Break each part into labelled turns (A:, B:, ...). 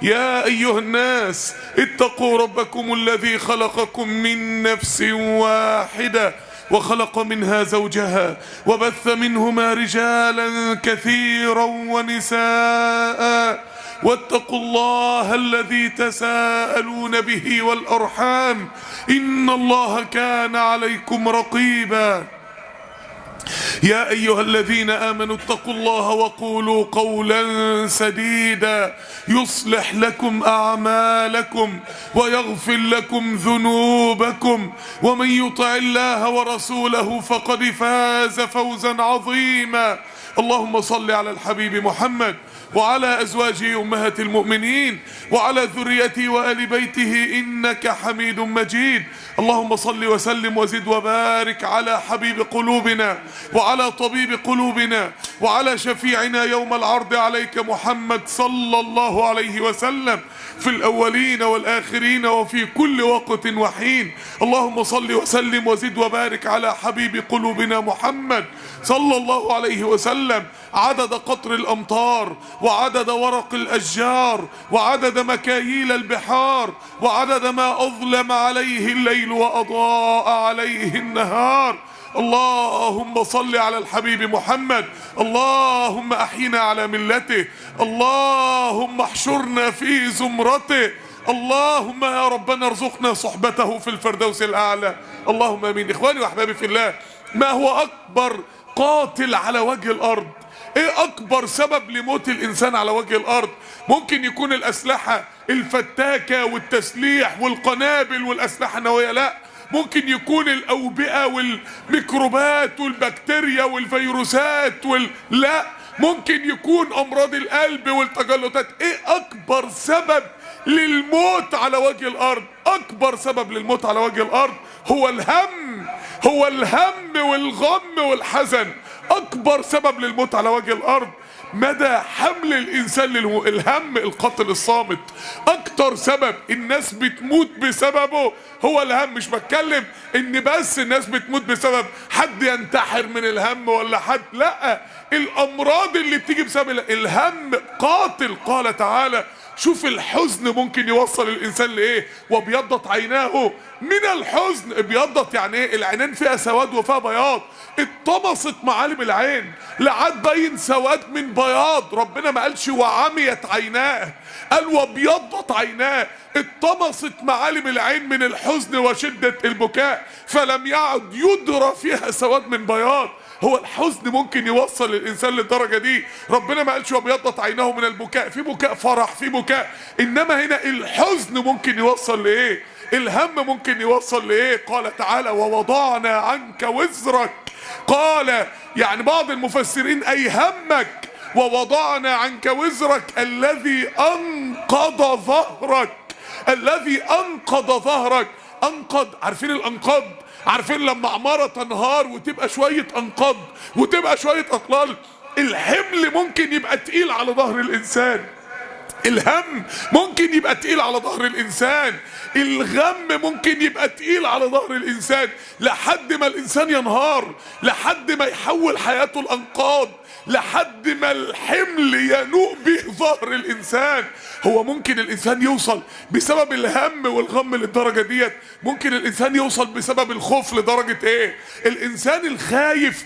A: يا أيها الناس اتقوا ربكم الذي خلقكم من نفس واحدة وخلق منها زوجها وبث منهما رجالا كثيرا ونساء واتقوا الله الذي تساءلون به والأرحام إن الله كان عليكم رقيبا. يا أيها الذين آمنوا اتقوا الله وقولوا قولا سديدا يصلح لكم أعمالكم ويغفر لكم ذنوبكم ومن يطع الله ورسوله فقد فاز فوزا عظيما. اللهم صل على الحبيب محمد وعلى أزواجه أمهات المؤمنين وعلى ذريته وآل بيته إنك حميد مجيد. اللهم صل وسلم وزد وبارك على حبيب قلوبنا وعلى طبيب قلوبنا وعلى شفيعنا يوم العرض عليك محمد صلى الله عليه وسلم في الأولين والآخرين وفي كل وقت وحين. اللهم صل وسلم وزد وبارك على حبيب قلوبنا محمد صلى الله عليه وسلم عدد قطر الأمطار وعدد ورق الأشجار وعدد مكاييل البحار وعدد ما أظلم عليه الليل وأضاء عليه النهار. اللهم صل على الحبيب محمد. اللهم أحينا على ملته. اللهم احشرنا في زمرته. اللهم يا ربنا ارزقنا صحبته في الفردوس الأعلى. اللهم امين. إخواني وأحبابي في الله، ما هو أكبر قاتل على وجه الأرض؟ ايه اكبر سبب لموت الانسان على وجه الارض؟ ممكن يكون الاسلحة الفتاكة والتسليح والقنابل والاسلحة النووية، لا، ممكن يكون الاوبئة والميكروبات والبكتيريا والفيروسات لا، ممكن يكون امراض القلب والتجلطات. ايه اكبر سبب للموت على وجه الارض؟ اكبر سبب للموت على وجه الارض هو الهم، هو الهم والغم والحزن. اكبر سبب للموت على وجه الارض مدى حمل الانسان الهم القاتل الصامت. اكتر سبب الناس بتموت بسببه هو الهم. مش بتكلم ان بس الناس بتموت بسبب حد ينتحر من الهم ولا حد، لا، الامراض اللي بتيجي بسبب الهم قاتل. قال تعالى، شوف الحزن ممكن يوصل الانسان لايه. وابيضت عيناه من الحزن. ابيضت يعني ايه؟ العينين فيها سواد وفيها بياض. اتطمست معالم العين لعد باين سواد من بياض. ربنا ما قالش وعميت عيناه، قال وابيضت عيناه. اتطمست معالم العين من الحزن وشدة البكاء فلم يعد يدرى فيها سواد من بياض. هو الحزن ممكن يوصل الانسان للدرجة دي. ربنا ما قالش وابيضت عيناه من البكاء، في بكاء فرح، في بكاء، انما هنا الحزن ممكن يوصل لايه؟ الهم ممكن يوصل لايه؟ قال تعالى ووضعنا عنك وزرك. قال يعني بعض المفسرين اي همك. ووضعنا عنك وزرك الذي انقض ظهرك. الذي انقض ظهرك. انقض، عارفين الانقاض؟ عارفين لما عمارة تنهار وتبقى شوية انقاض وتبقى شوية اطلال؟ الحمل ممكن يبقى تقيل على ظهر الانسان. الهم ممكن يبقى تقيل على ظهر الانسان. الغم ممكن يبقى تقيل على ظهر الانسان لحد ما الانسان ينهار، لحد ما يحول حياته الانقاض، لحد ما الحمل ينوء به ظهر الانسان. هو ممكن الانسان يوصل بسبب الهم والغم للدرجة ديت. ممكن الانسان يوصل بسبب الخوف لدرجة ايه؟ الانسان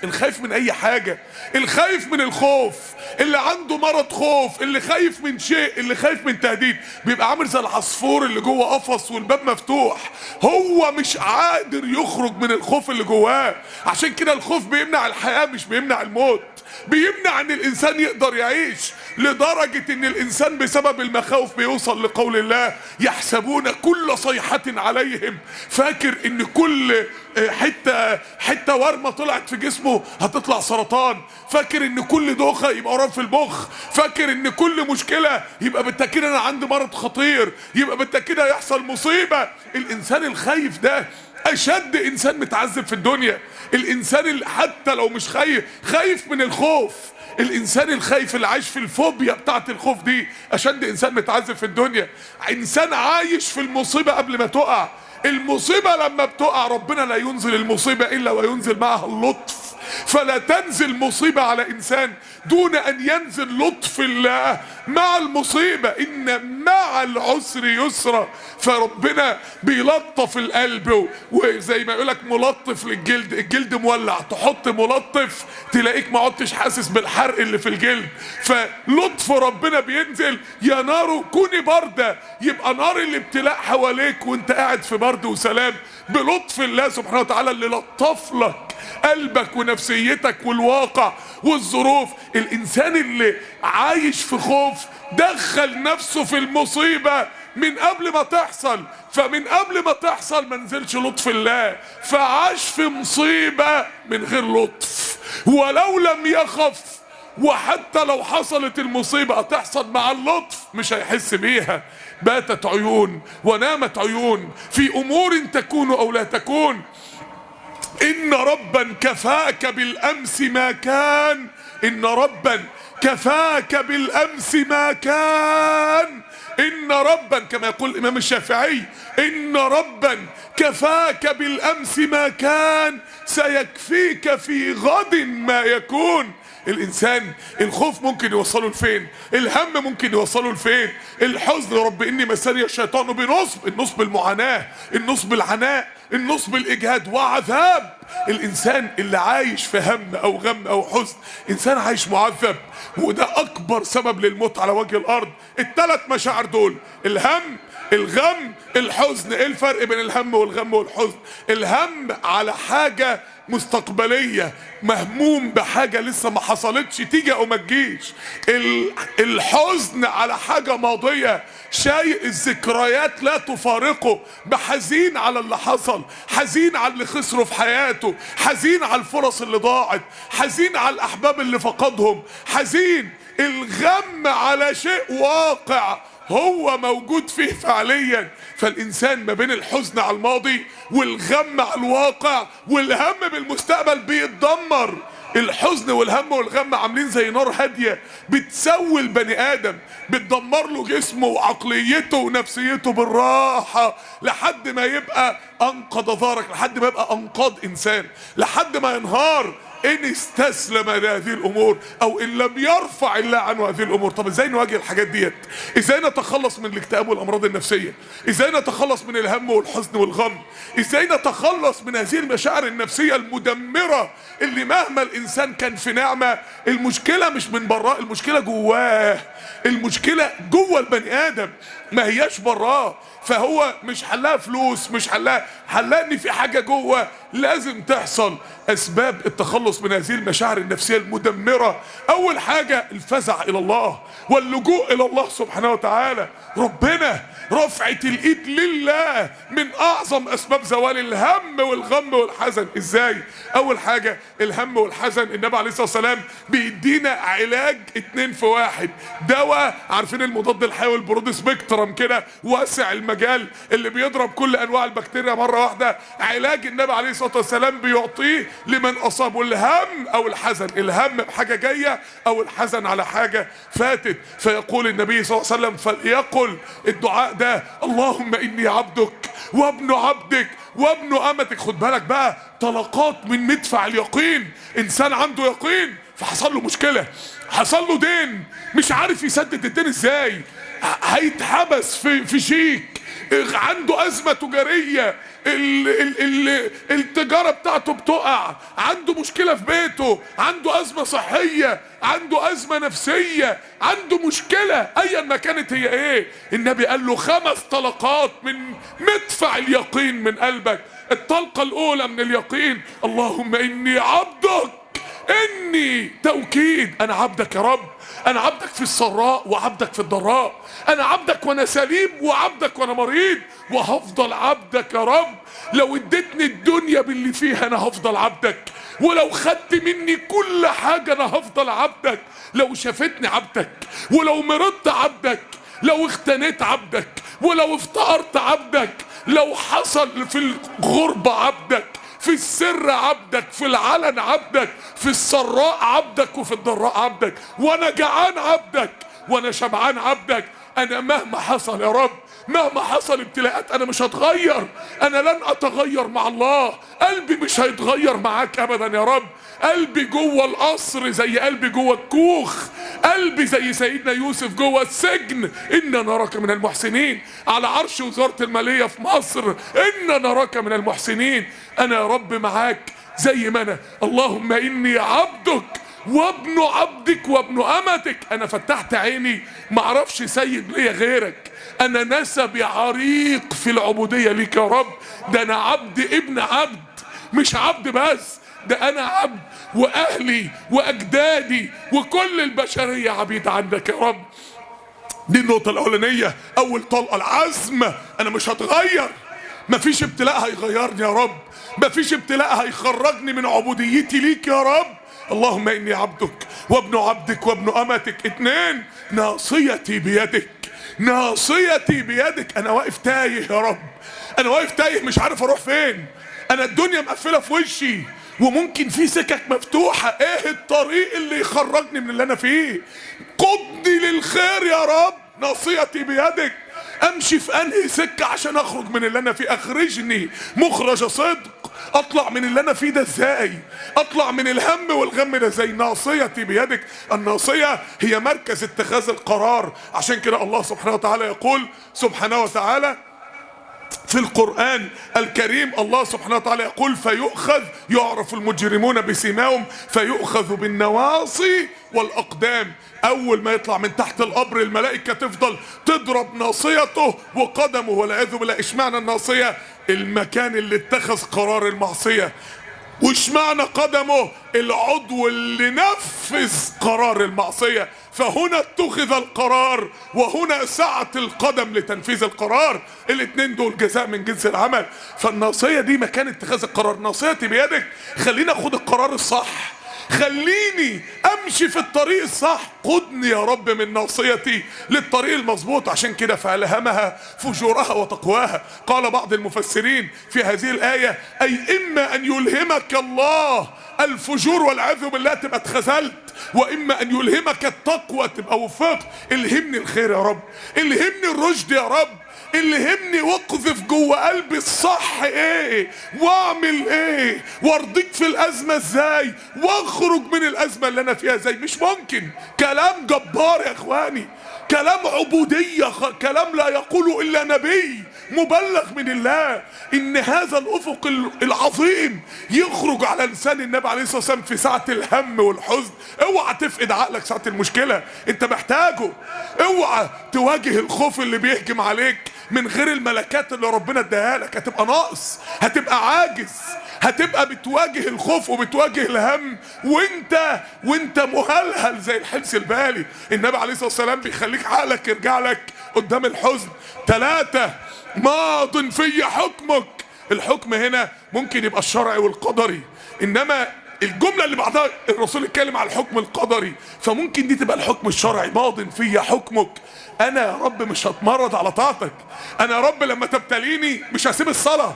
A: الخايف من اي حاجة، الخايف من الخوف، اللي عنده مرض خوف، اللي خايف من شيء، اللي خايف من تهديد، بيبقى عامل زي العصفور اللي جوه قفص والباب مفتوح. هو مش قادر يخرج من الخوف اللي جواه. عشان كده الخوف بيمنع الحياة مش بيمنع الموت، بيمنع ان الانسان يقدر يعيش. لدرجة ان الانسان بسبب المخاوف بيوصل لقول الله يحسبون كل صيحة عليهم. فاكر ان كل حتة ورمة طلعت في جسمه هتطلع سرطان. فاكر ان كل دوخة يبقى ورم في المخ. فاكر ان كل مشكلة يبقى بالتأكيد انا عندي مرض خطير، يبقى بالتأكيد هيحصل مصيبة. الانسان الخايف ده اشد انسان متعذب في الدنيا. الانسان اللي حتى لو مش خايف من الخوف، الانسان الخايف اللي عايش في الفوبيا بتاعت الخوف دي اشد انسان متعذب في الدنيا. انسان عايش في المصيبة قبل ما تقع. المصيبة لما بتقع ربنا لا ينزل المصيبة الا وينزل معها اللطف. فلا تنزل مصيبة على إنسان دون أن ينزل لطف الله مع المصيبة. إن مع العسر يسرا. فربنا بيلطف القلب، وزي ما يقولك ملطف للجلد، الجلد مولع تحط ملطف تلاقيك ما عدتش حاسس بالحرق اللي في الجلد. فلطف ربنا بينزل، يا نار كوني باردة، يبقى نار الابتلاء حواليك وانت قاعد في برد وسلام بلطف الله سبحانه وتعالى اللي لطف لك قلبك ونفسيتك والواقع والظروف. الانسان اللي عايش في خوف دخل نفسه في المصيبة من قبل ما تحصل، فمن قبل ما تحصل منزلش لطف الله، فعاش في مصيبة من غير لطف. ولو لم يخف، وحتى لو حصلت المصيبة هتحصل مع اللطف مش هيحس بيها. باتت عيون ونامت عيون في امور تكون او لا تكون. ان ربا كفاك بالامس ما كان، ان ربا كفاك بالامس ما كان، ان ربا كما يقول الامام الشافعي، ان ربا كفاك بالامس ما كان سيكفيك في غد ما يكون. الانسان الخوف ممكن يوصله لفين؟ الهم ممكن يوصله لفين؟ الحزن، رب اني مسني الشيطان بنصب، النصب المعاناة، النصب العناء، النصب الاجهاد وعذاب. الانسان اللي عايش في هم او غم او حزن انسان عايش معذب، وده اكبر سبب للموت على وجه الارض. الثلاث مشاعر دول، الهم، الغم، الحزن. ايه الفرق بين الهم والغم والحزن؟ الهم على حاجة مستقبلية، مهموم بحاجة لسه ما حصلتش، تيجي او ما تجيش. الحزن على حاجة ماضية، شيء الذكريات لا تفارقه، بحزين على اللي حصل، حزين على اللي خسره في حياته، حزين على الفرص اللي ضاعت، حزين على الاحباب اللي فقدهم، حزين. الغم على شيء واقع هو موجود فيه فعليا. فالانسان ما بين الحزن على الماضي والغم على الواقع والهم بالمستقبل بيتدمر. الحزن والهم والغم عاملين زي نار هادية بتسوي البني ادم، بتدمر له جسمه وعقليته ونفسيته بالراحة لحد ما يبقى انقض ظهرك، لحد ما يبقى انقاض انسان، لحد ما ينهار ان استسلم لهذه الامور او ان لم يرفع الله عنه هذه الامور. طب ازاي نواجه الحاجات ديت؟ ازاي نتخلص من الاكتئاب والامراض النفسيه؟ ازاي نتخلص من الهم والحزن والغم؟ ازاي نتخلص من هذه المشاعر النفسيه المدمره اللي مهما الانسان كان في نعمه، المشكله مش من براه، المشكله جواه، المشكله جوه البني ادم ما هياش براه. فهو مش حلها فلوس، مش حلها ان في حاجه جوه لازم تحصل. اسباب التخلص من هذه المشاعر النفسيه المدمره، اول حاجه الفزع الى الله واللجوء الى الله سبحانه وتعالى. ربنا رفعة الايد لله من اعظم اسباب زوال الهم والغم والحزن. ازاي؟ اول حاجه الهم والحزن، النبي عليه الصلاه والسلام بيدينا علاج 2 في 1. دواء، عارفين المضاد الحيوي البرود سبيكترم كده واسع المجال اللي بيضرب كل انواع البكتيريا مره واحده، علاج النبي عليه الصلاه والسلام بيعطيه لمن اصابه الهم او الحزن، الهم بحاجه جايه او الحزن على حاجه فاتت. فيقول النبي صلى الله عليه وسلم فليقل الدعاء ده: اللهم اني عبدك وابن عبدك وابن امتك. خد بالك بقى، طلقات من مدفع اليقين. انسان عنده يقين فحصل له مشكله، حصل له دين مش عارف يسدد الدين ازاي، هيتحبس في شيك، عنده ازمه تجاريه، التجارة بتاعته بتقع، عنده مشكلة في بيته، عنده أزمة صحية، عنده أزمة نفسية، عنده مشكلة أيا ما كانت هي إيه. النبي قال له 5 طلقات من مدفع اليقين من قلبك. الطلقة الأولى من اليقين: اللهم إني عبدك، إني توكيد، أنا عبدك يا رب، أنا عبدك في السراء وعبدك في الضراء، أنا عبدك وأنا سليم وعبدك وأنا مريض، وهفضل عبدك يا رب. لو اديتني الدنيا باللي فيها أنا هفضل عبدك، ولو خدت مني كل حاجة أنا هفضل عبدك، لو شافتني عبدك، ولو مرضت عبدك، لو اختنيت عبدك، ولو افتقرت عبدك، لو حصل في الغربة عبدك، في السر عبدك، في العلن عبدك، في السراء عبدك وفي الضراء عبدك، وانا جعان عبدك، وانا شبعان عبدك. انا مهما حصل يا رب، مهما حصل ابتلاءات انا مش هتغير، انا لن اتغير مع الله، قلبي مش هيتغير معاك ابدا يا رب. قلبي جوه القصر زي قلبي جوه الكوخ، قلبي زي سيدنا يوسف جوه السجن. إنا نراك من المحسنين، على عرش وزارة المالية في مصر، إنا نراك من المحسنين. أنا يا رب معاك زي ما أنا. اللهم إني عبدك وابن عبدك وابن أمتك. أنا فتحت عيني معرفش سيد ليا غيرك، أنا نسبي عريق في العبودية ليك يا رب. ده أنا عبد ابن عبد، مش عبد بس، ده أنا عبد، وأهلي وأجدادي وكل البشرية عبيد عندك يا رب. دي النقطة الأولانية، أول طلقة، العزم. أنا مش هتغير، مفيش ابتلاء هيغيرني يا رب، مفيش ابتلاء هيخرجني من عبوديتي ليك يا رب. اللهم إني عبدك وابن عبدك وابن أمتك. 2، ناصيتي بيدك، ناصيتي بيدك. أنا واقف تايه يا رب، أنا واقف تايه مش عارف أروح فين، أنا الدنيا مقفلة في وشي وممكن في سكك مفتوحة. ايه الطريق اللي يخرجني من اللي انا فيه؟ قدني للخير يا رب، ناصيتي بيدك. امشي في انهي سكة عشان اخرج من اللي انا فيه؟ اخرجني مخرج صدق. اطلع من اللي انا فيه ده ازاي؟ اطلع من الهم والغم ده ازاي؟ ناصيتي بيدك. الناصية هي مركز اتخاذ القرار. عشان كده الله سبحانه وتعالى يقول سبحانه وتعالى في القرآن الكريم، الله سبحانه وتعالى يقول فيؤخذ، يعرف المجرمون بسيماهم، فيؤخذ بالنواصي والأقدام. أول ما يطلع من تحت القبر الملائكة تفضل تضرب ناصيته وقدمه والعياذ بالله. اشمعنى الناصية؟ المكان اللي اتخذ قرار المعصية. واشمعنى قدمه؟ العضو اللي نفذ قرار المعصية. فهنا اتخذ القرار وهنا سعت القدم لتنفيذ القرار. الاتنين دول جزاء من جنس العمل. فالناصية دي مكان اتخاذ القرار. ناصيتي بيدك، خليني اخد القرار الصح، خليني امشي في الطريق الصح. قدني يا رب من ناصيتي للطريق المظبوط. عشان كده فألهمها فجورها وتقواها. قال بعض المفسرين في هذه الآية أي إما أن يلهمك الله الفجور والعياذ بالله تبقى اتخذلت، وإما أن يلهمك التقوى تبقى وفقت. الهمني الخير يا رب، الهمني الرشد يا رب، الهمني واقذف جوه قلبي الصح ايه واعمل ايه وارضيك في الازمه ازاي واخرج من الازمه اللي انا فيها ازاي. مش ممكن. كلام جبار يا اخواني، كلام عبوديه، كلام لا يقوله الا نبي مبلغ من الله. ان هذا الافق العظيم يخرج على لسان النبي عليه الصلاه والسلام في ساعه الهم والحزن. اوعى تفقد عقلك ساعه المشكله، انت محتاجه. اوعى تواجه الخوف اللي بيهجم عليك من غير الملكات اللي ربنا اداها لك. هتبقى ناقص، هتبقى عاجز، هتبقى بتواجه الخوف وبتواجه الهم وانت مهلهل زي الحمص البالي. النبي عليه الصلاه والسلام بيخليك عقلك يرجع لك قدام الحزن. 3، ماض في حكمك. الحكم هنا ممكن يبقى الشرعي والقدري، انما الجملة اللي بعدها الرسول اتكلم على الحكم القدري، فممكن دي تبقى الحكم الشرعي. ماض في حكمك. انا يا رب مش هتمرد على طاعتك. انا يا رب لما تبتليني مش هسيب الصلاة.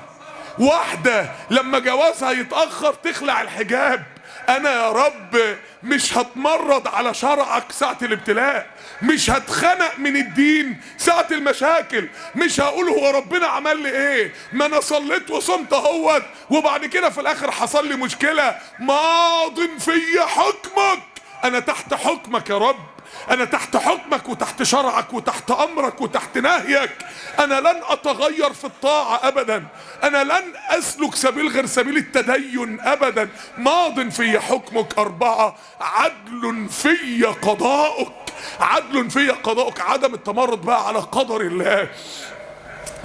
A: واحدة لما جوازها يتأخر تخلع الحجاب. انا يا رب مش هتمرد على شرعك ساعة الابتلاء، مش هتخنق من الدين ساعة المشاكل، مش هقول هو ربنا عمل لي ايه، ما انا صليت وصمت اهوت وبعد كده في الاخر حصل لي مشكلة. ماض في حكمك. انا تحت حكمك يا رب، انا تحت حكمك وتحت شرعك وتحت امرك وتحت نهيك. انا لن اتغير في الطاعة ابدا، انا لن اسلك سبيل غير سبيل التدين ابدا. ماض في حكمك. 4، عدل في قضاؤك. عدل في قضاؤك، عدم التمرد بقى على قدر الله.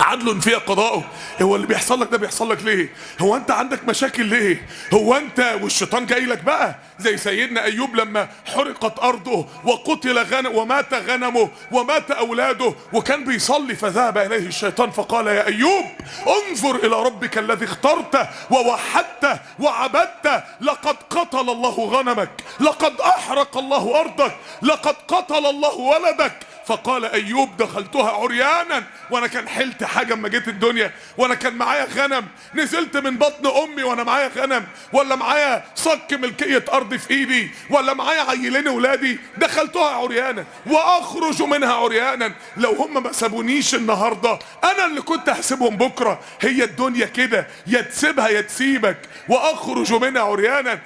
A: عدل في قضاؤه. هو اللي بيحصل لك ده بيحصل لك ليه؟ هو انت عندك مشاكل ليه؟ هو انت والشيطان جاي لك بقى زي سيدنا ايوب لما حرقت ارضه وقتل ومات غنمه ومات اولاده وكان بيصلي، فذهب اليه الشيطان فقال يا ايوب انظر الى ربك الذي اخترته ووحدته وعبدته، لقد قتل الله غنمك، لقد احرق الله ارضك، لقد قتل الله ولدك. فقال ايوب دخلتها عريانا، وانا كان حلت حاجه اما جيت الدنيا، وانا كان معايا غنم، نزلت من بطن امي وانا معايا غنم، ولا معايا صك ملكيه ارض في ايدي، ولا معايا عيلين ولادي، دخلتها عريانا واخرج منها عريانا. لو هم ما سابونيش النهارده انا اللي كنت هسيبهم بكره. هي الدنيا كده، يا تسيبها يا تسيبك. واخرج منها عريانا.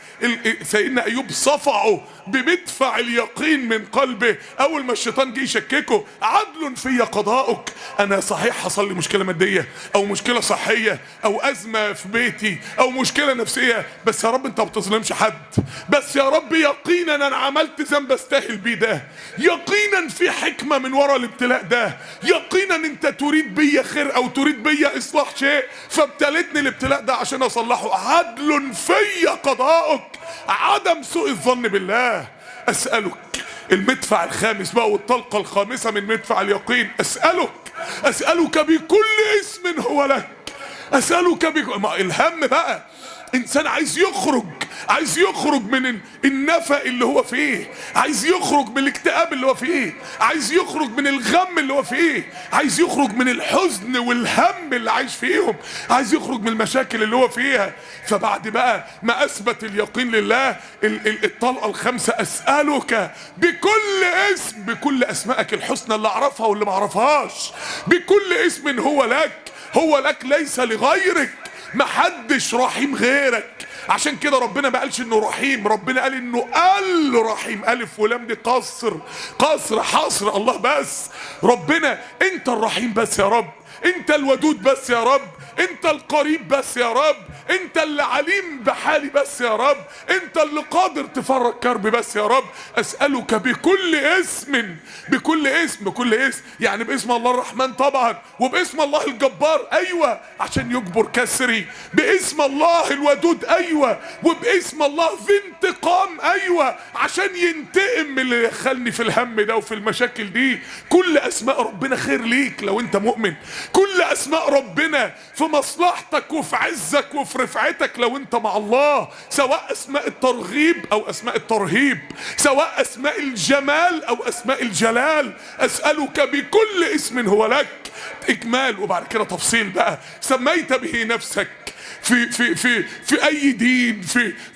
A: سيدنا ايوب صفعه بمدفع اليقين من قلبه اول ما الشيطان جه يشككه. عدل في قضاؤك. انا صحيح حصل لي مشكله ماديه او مشكله صحيه او ازمه في بيتي او مشكله نفسيه، بس يا رب انت ما بتظلمش حد. بس يا رب يقينا انا عملت ذنب استاهل بيه ده، يقينا في حكمه من ورا الابتلاء ده، يقينا انت تريد بيا خير او تريد بيا اصلاح شيء فابتلتني الابتلاء ده عشان اصلحه. عدل في قضاؤك. عدم سوء الظن بالله. اسالك المدفع الخامس بقى والطلقه الخامسه من مدفع اليقين. اسالك بكل اسم هو لك. اسالك ما الهم بقى، انسان عايز يخرج من النفق اللي هو فيه، عايز يخرج من الاكتئاب اللي هو فيه، عايز يخرج من الغم اللي هو فيه، عايز يخرج من الحزن والهم اللي عايش فيهم، عايز يخرج من المشاكل اللي هو فيها. فبعد بقى ما اثبت اليقين لله الطلقه الخامسه. اسالك بكل اسم، بكل اسمائك الحسنى اللي اعرفها واللي ما اعرفهاش، بكل اسم هو لك ليس لغيرك. محدش رحيم غيرك. عشان كده ربنا ما قالش انه رحيم، ربنا قال انه الرحيم. الف ولام دي قصر حصر الله بس. ربنا انت الرحيم بس يا رب، انت الودود بس يا رب، انت القريب بس يا رب، انت اللي عليم بحالي بس يا رب، انت اللي قادر تفرج كربي بس يا رب. اسألك بكل اسم، بكل اسم يعني باسم الله الرحمن طبعا، وباسم الله الجبار ايوه عشان يجبر كسري، باسم الله الودود ايوه، وباسم الله ذي انتقام ايوه عشان ينتقم من اللي دخلني في الهم ده وفي المشاكل دي. كل اسماء ربنا خير ليك لو انت مؤمن، كل اسماء ربنا في مصلحتك وفي عزك وفي رفعتك لو انت مع الله، سواء اسماء الترغيب او اسماء الترهيب، سواء اسماء الجمال او اسماء الجلال. اسألك بكل اسم هو لك. اجمال وبعد كده تفصيل بقى. سميت به نفسك في اي دين،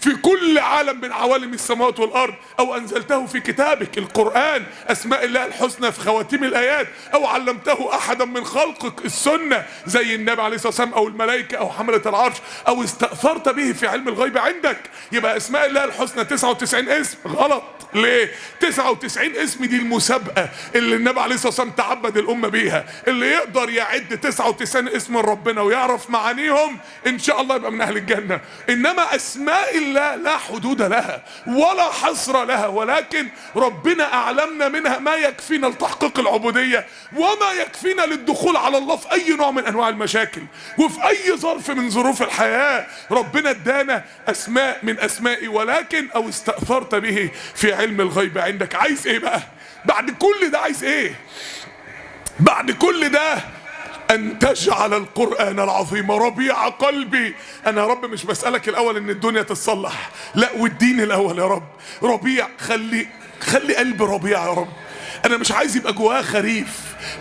A: في كل عالم من عوالم السماوات والارض، او انزلته في كتابك القرآن اسماء الله الحسنى في خواتيم الايات، او علمته احدا من خلقك السنة زي النبي عليه الصلاة والسلام او الملائكة او حملة العرش، او استأثرت به في علم الغيب عندك. يبقى اسماء الله الحسنى 99 اسم. غلط. ليه؟ 99 اسم دي المسابقة اللي النبي عليه الصلاة والسلام تعبد الأمة بيها. اللي يقدر يعد 99 اسم من ربنا ويعرف معانيهم إن شاء الله يبقى من أهل الجنة. إنما أسماء الله لا حدود لها ولا حصر لها، ولكن ربنا أعلمنا منها ما يكفينا لتحقيق العبودية وما يكفينا للدخول على الله في أي نوع من أنواع المشاكل وفي أي ظرف من ظروف الحياة. ربنا ادانا أسماء من أسمائي، ولكن أو استأثرت به في علم الغيب عندك. عايز ايه بقى بعد كل ده؟ عايز ايه بعد كل ده؟ ان تجعل القرآن العظيم ربيع قلبي. انا يا رب مش بسألك الاول ان الدنيا تتصلح، لا، والدين الاول يا رب. ربيع، خلي قلبي ربيع يا رب. انا مش عايز يبقى جوايا خريف،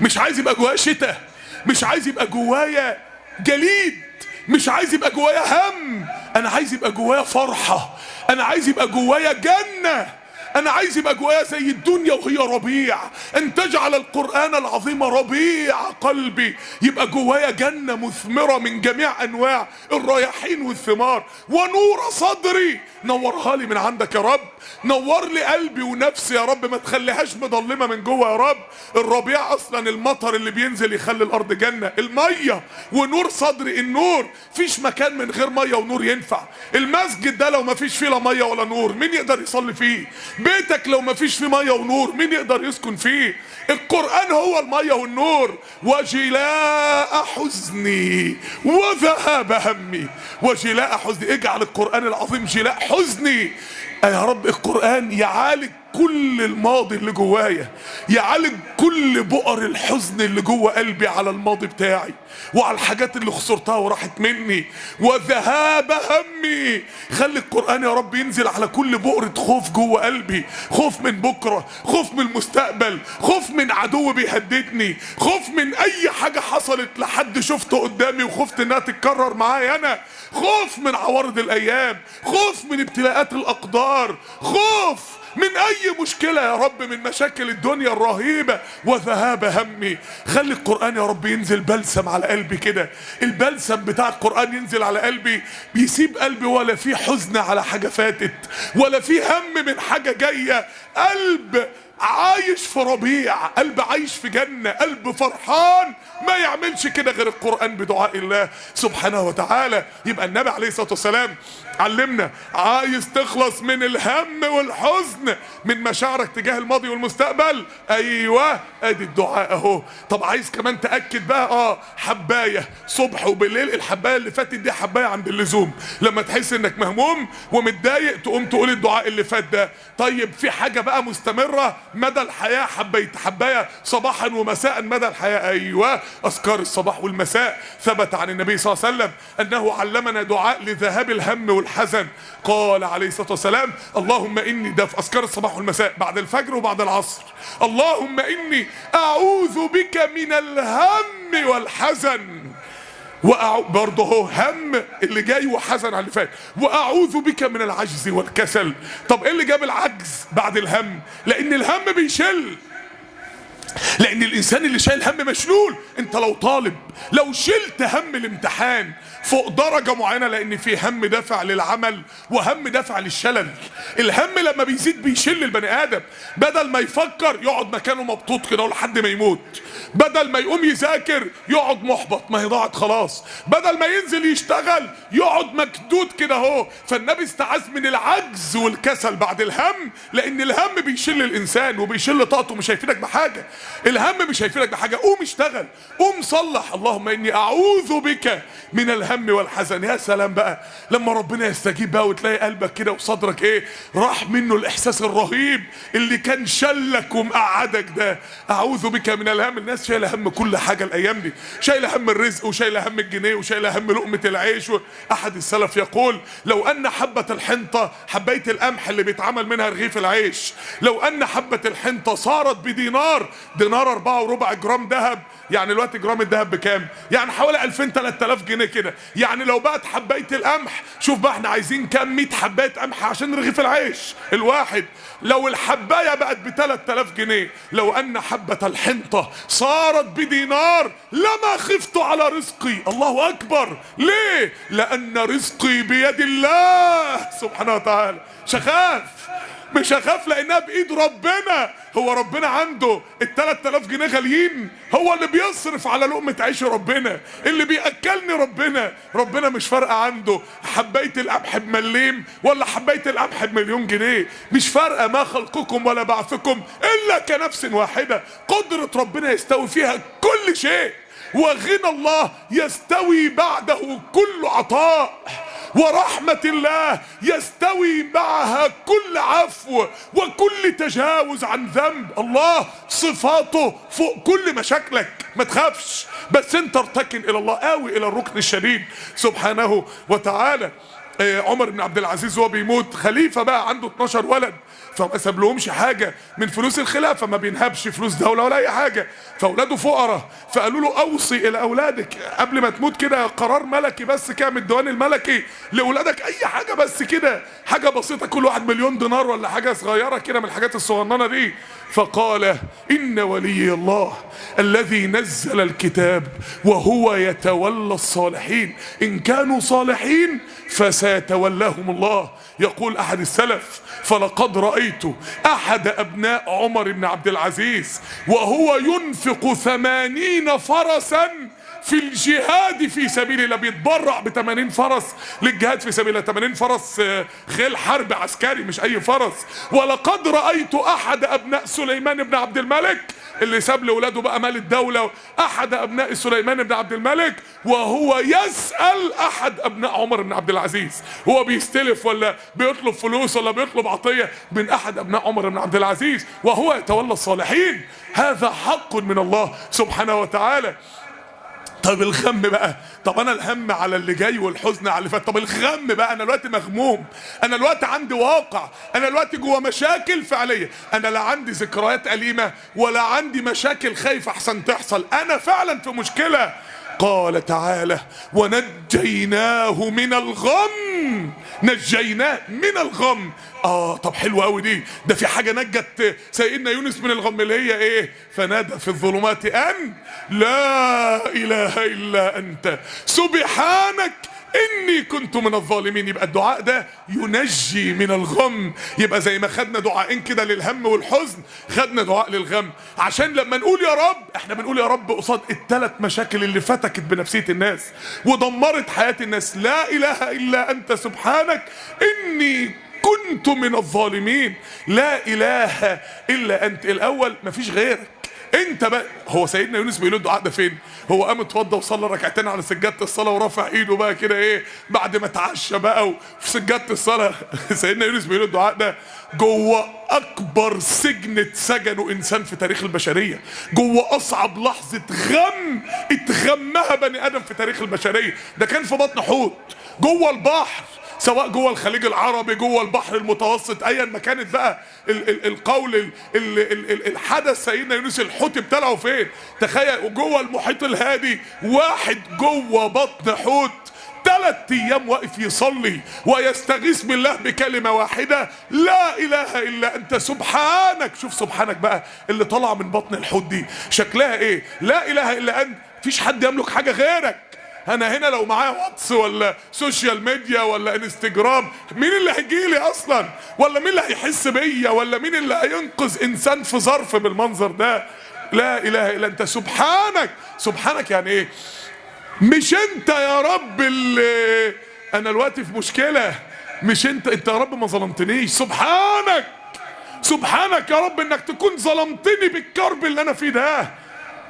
A: مش عايز يبقى جوايا شتاء، مش عايز يبقى جوايا جليد، مش عايز يبقى جوايا هم. انا عايز يبقى جوايا فرحة، انا عايز يبقى جوايا جنة، انا عايز يبقى جوايا زي الدنيا وهي ربيع. ان تجعل القرآن العظيم ربيع قلبي، يبقى جوايا جنة مثمرة من جميع انواع الرياحين والثمار. ونور صدري، نورها لي من عندك يا رب، نور لي قلبي ونفسي يا رب، ما تخليهاش مظلمة من جوه يا رب. الربيع اصلا المطر اللي بينزل يخلي الارض جنة، المية. ونور صدري، النور، فيش مكان من غير مية ونور ينفع. المسجد ده لو ما فيش فيه لا مية ولا نور مين يقدر يصلي فيه؟ بيتك لو ما فيش فيه مية ونور مين يقدر يسكن فيه؟ القرآن هو المية والنور. وجلاء حزني وذهاب همي. وجلاء حزني، اجعل القرآن العظيم جلاء حزني يا رب. القرآن يعالج كل الماضي اللي جوايا، يعالج كل بؤر الحزن اللي جوه قلبي على الماضي بتاعي وعلى الحاجات اللي خسرتها وراحت مني، وذهاب همي. خلي القرآن يا رب ينزل على كل بؤرة خوف جوه قلبي، خوف من بكرة، خوف من المستقبل، خوف من عدو بيهددني، خوف من اي حاجة حصلت لحد شفته قدامي وخفت انها تتكرر معايا انا، خوف من عوارض الايام، خوف من ابتلاءات الاقدار، خوف من اي مشكلة يا رب من مشاكل الدنيا الرهيبة، وذهاب همي. خلي القرآن يا رب ينزل بلسم على قلبي كده، البلسم بتاع القرآن ينزل على قلبي بيسيب قلبي ولا في حزن على حاجة فاتت ولا في هم من حاجة جاية، قلب عايش في ربيع، قلب عايش في جنة، قلب فرحان ما يعملش كده غير القرآن بدعاء الله سبحانه وتعالى. يبقى النبي عليه الصلاة والسلام علمنا، عايز تخلص من الهم والحزن من مشاعرك تجاه الماضي والمستقبل، ايوه ادي الدعاء اهو. طب عايز كمان تأكد بقى، حباية صبح وبالليل، الحباية اللي فاتت دي حباية عند اللزوم، لما تحس انك مهموم ومتضايق تقوم تقول الدعاء اللي فات ده. طيب في حاجة بقى مستمرة مدى الحياة، حباية صباحا ومساء مدى الحياة، ايوه اذكار الصباح والمساء. ثبت عن النبي صلى الله عليه وسلم انه علمنا دعاء لذهاب الهم والحزن، قال عليه الصلاة والسلام اللهم اني، ده في اذكار الصباح والمساء بعد الفجر وبعد العصر، اللهم اني اعوذ بك من الهم والحزن، برضه هو هم اللي جاي وحزن على اللي فات، واعوذ بك من العجز والكسل. طب ايه اللي جاب العجز بعد الهم؟ لان الهم بيشل، لان الانسان اللي شايل هم مشلول. انت لو طالب لو شلت هم الامتحان فوق درجة معينة، لان في هم دافع للعمل وهم دافع للشلل. الهم لما بيزيد بيشل البني ادم، بدل ما يفكر يقعد مكانه مبطوط كده لحد ما يموت، بدل ما يقوم يذاكر يقعد محبط ما هي ضاعت خلاص، بدل ما ينزل يشتغل يقعد مكدود كده اهو. فالنبي استعاذ من العجز والكسل بعد الهم، لان الهم بيشل الانسان وبيشل طاقته، مش هيفيدك بحاجة. الهم مش هيفيدك بحاجة، قوم اشتغل، قوم صلح. اللهم اني اعوذ بك من الهم والحزن. يا سلام بقى لما ربنا يستجيب بقى وتلاقي قلبك كده وصدرك ايه راح منه الاحساس الرهيب اللي كان شلك ومقعدك ده. اعوذ بك من الهم. الناس شايله هم كل حاجه الايام دي، شايله هم الرزق وشايله هم الجنيه وشايله هم لقمه العيش. احد السلف يقول لو ان حبه الحنطه، حبايه القمح اللي بيتعمل منها رغيف العيش، لو ان حبه الحنطه صارت بدينار، دينار 4 جرام ذهب، يعني الوقت جرام الذهب بكام؟ يعني حوالي 2000 3000 جنيه كده. يعني لو بقت حبايه القمح، شوف بقى احنا عايزين كام 100 حبايه قمح عشان رغيف العيش الواحد، لو الحبايه بقت ب 3000 جنيه، لو ان حبه الحنطه صارت بدينار لما خفت على رزقي. الله اكبر. ليه؟ لان رزقي بيد الله سبحانه وتعالى. مش هخاف لانها بايد ربنا. هو ربنا عنده ال 3000 جنيه غاليين؟ هو اللي بيصرف على لقمة عيش ربنا، اللي بيأكلني ربنا. ربنا مش فارقة عنده حباية القمح بمليم ولا حباية القمح بمليون جنيه، مش فارقة. ما خلقكم ولا بعثكم إلا كنفس واحدة. قدرة ربنا يستوي فيها كل شيء، وغنى الله يستوي بعده كل عطاء، ورحمة الله يستوي معها كل عفو وكل تجاوز عن ذنب. الله صفاته فوق كل مشاكلك، ما تخافش، بس انت ارتكن الى الله، قوي الى الركن الشديد سبحانه وتعالى. عمر بن عبد العزيز وهو بيموت خليفة بقى عنده 12 ولد، فما سابلهمش حاجة من فلوس الخلافة، ما بينهبش فلوس دولة ولا أي حاجة، فأولاده فقراء، فقالوا له أوصي إلى أولادك قبل ما تموت كده قرار ملكي بس كده من الديوان الملكي لأولادك، أي حاجة بس كده، حاجة بسيطة، كل واحد مليون دينار ولا حاجة صغيرة كده من الحاجات الصغننة دي. فقال إن ولي الله الذي نزل الكتاب وهو يتولى الصالحين، إن كانوا صالحين فسيتولاهم الله. يقول أحد السلف فلقد رأيت أحد أبناء عمر بن عبد العزيز وهو ينفق 80 فرسا في الجهاد في سبيل الله، بيتبرع ب80 فرس للجهاد في سبيل الله. 80 فرس خيل حرب عسكري مش اي فرس. ولقد رأيت احد ابناء سليمان بن عبد الملك اللي ساب لاولاده بقى مال الدوله، احد ابناء سليمان بن عبد الملك، وهو يسال احد ابناء عمر بن عبد العزيز، هو بيستلف ولا بيطلب فلوس ولا بيطلب عطيه من احد ابناء عمر بن عبد العزيز، وهو يتولى الصالحين. هذا حق من الله سبحانه وتعالى. طب الغم بقى، طب انا الهم على اللي جاي والحزن على اللي فات، طب الغم بقى، انا دلوقتي مغموم، انا دلوقتي عندي واقع، انا دلوقتي جوه مشاكل فعليه، انا لا عندي ذكريات أليمة ولا عندي مشاكل خايف احسن تحصل، انا فعلا في مشكلة. قال تعالى: ونجيناه من الغم، نجيناه من الغم. طب حلوة قوي دي، ده في حاجة نجت سيدنا يونس من الغم اللي هي ايه؟ فنادى في الظلمات ان لا اله الا انت سبحانك اني كنت من الظالمين. يبقى الدعاء ده ينجي من الغم. يبقى زي ما خدنا دعائين كده للهم والحزن، خدنا دعاء للغم، عشان لما نقول يا رب احنا بنقول يا رب قصاد الثلاث مشاكل اللي فتكت بنفسية الناس ودمرت حياة الناس. لا اله الا انت سبحانك اني كنت من الظالمين. لا اله الا انت، الاول مفيش غيرك انت بقى. هو سيدنا يونس بيقول الدعاء ده فين؟ هو قام اتوضى وصلى ركعتين على سجاده الصلاه ورفع ايده بقى كده ايه بعد ما اتعشى بقى وفي سجاده الصلاه. سيدنا يونس بيقول الدعاء ده جوه اكبر سجن اتسجنه انسان في تاريخ البشريه، جوه اصعب لحظه غم اتغمها بني ادم في تاريخ البشريه. ده كان في بطن حوت جوه البحر، سواء جوه الخليج العربي، جوه البحر المتوسط، ايا ما كانت بقى القول الحدث. سيدنا يونس الحوت ابتلعه فين؟ تخيل جوه المحيط الهادي، واحد جوه بطن حوت 3 ايام واقف يصلي ويستغيث بالله بكلمه واحده: لا اله الا انت سبحانك. شوف سبحانك بقى اللي طلع من بطن الحوت دي شكلها ايه؟ لا اله الا انت، مفيش حد يملك حاجه غيرك. انا هنا لو معايا واتس ولا سوشيال ميديا ولا انستجرام، مين اللي هيجيلي اصلا؟ ولا مين اللي هيحس بيا؟ ولا مين اللي هينقذ انسان في ظرف بالمنظر ده؟ لا اله الا انت سبحانك. سبحانك يعني ايه؟ مش انت يا رب اللي انا دلوقتي في مشكلة، مش انت يا رب ما ظلمتنيش، سبحانك. سبحانك يا رب انك تكون ظلمتني بالكرب اللي انا فيه ده.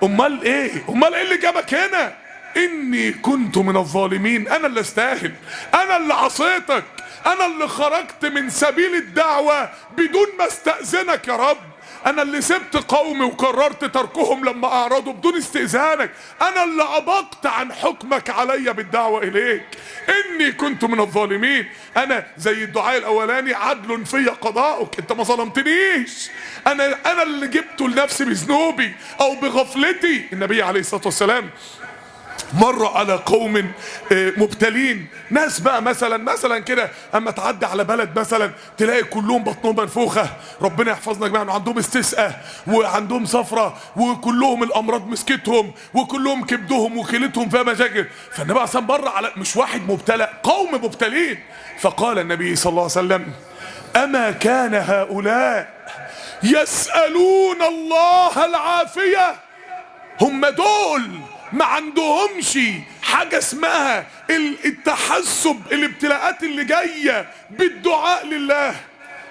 A: امال ايه اللي جابك هنا؟ اني كنت من الظالمين، انا اللي استاهل، انا اللي عصيتك، انا اللي خرجت من سبيل الدعوة بدون ما استأذنك يا رب، انا اللي سبت قومي وقررت تركهم لما اعرضوا بدون استئذانك، انا اللي عبقت عن حكمك علي بالدعوة اليك. اني كنت من الظالمين. انا زي الدعاء الاولاني: عدل في قضاؤك، انت ما ظلمتنيش، انا اللي جبته لنفسي بذنوبي او بغفلتي. النبي عليه الصلاة والسلام مر على قوم مبتلين، ناس بقى مثلا كده اما تعدي على بلد مثلا تلاقي كلهم بطنهم منفوخه، ربنا يحفظنا جميعا، وعندهم استسقاء وعندهم صفرة وكلهم الامراض مسكتهم وكلهم كبدهم وكلتهم فيها مشاكل. فالنبي اصلا مر على مش واحد مبتلى، قوم مبتلين. فقال النبي صلى الله عليه وسلم: اما كان هؤلاء يسألون الله العافية؟ هم دول ما عندهمش حاجة اسمها التحسب الابتلاءات اللي جاية بالدعاء لله.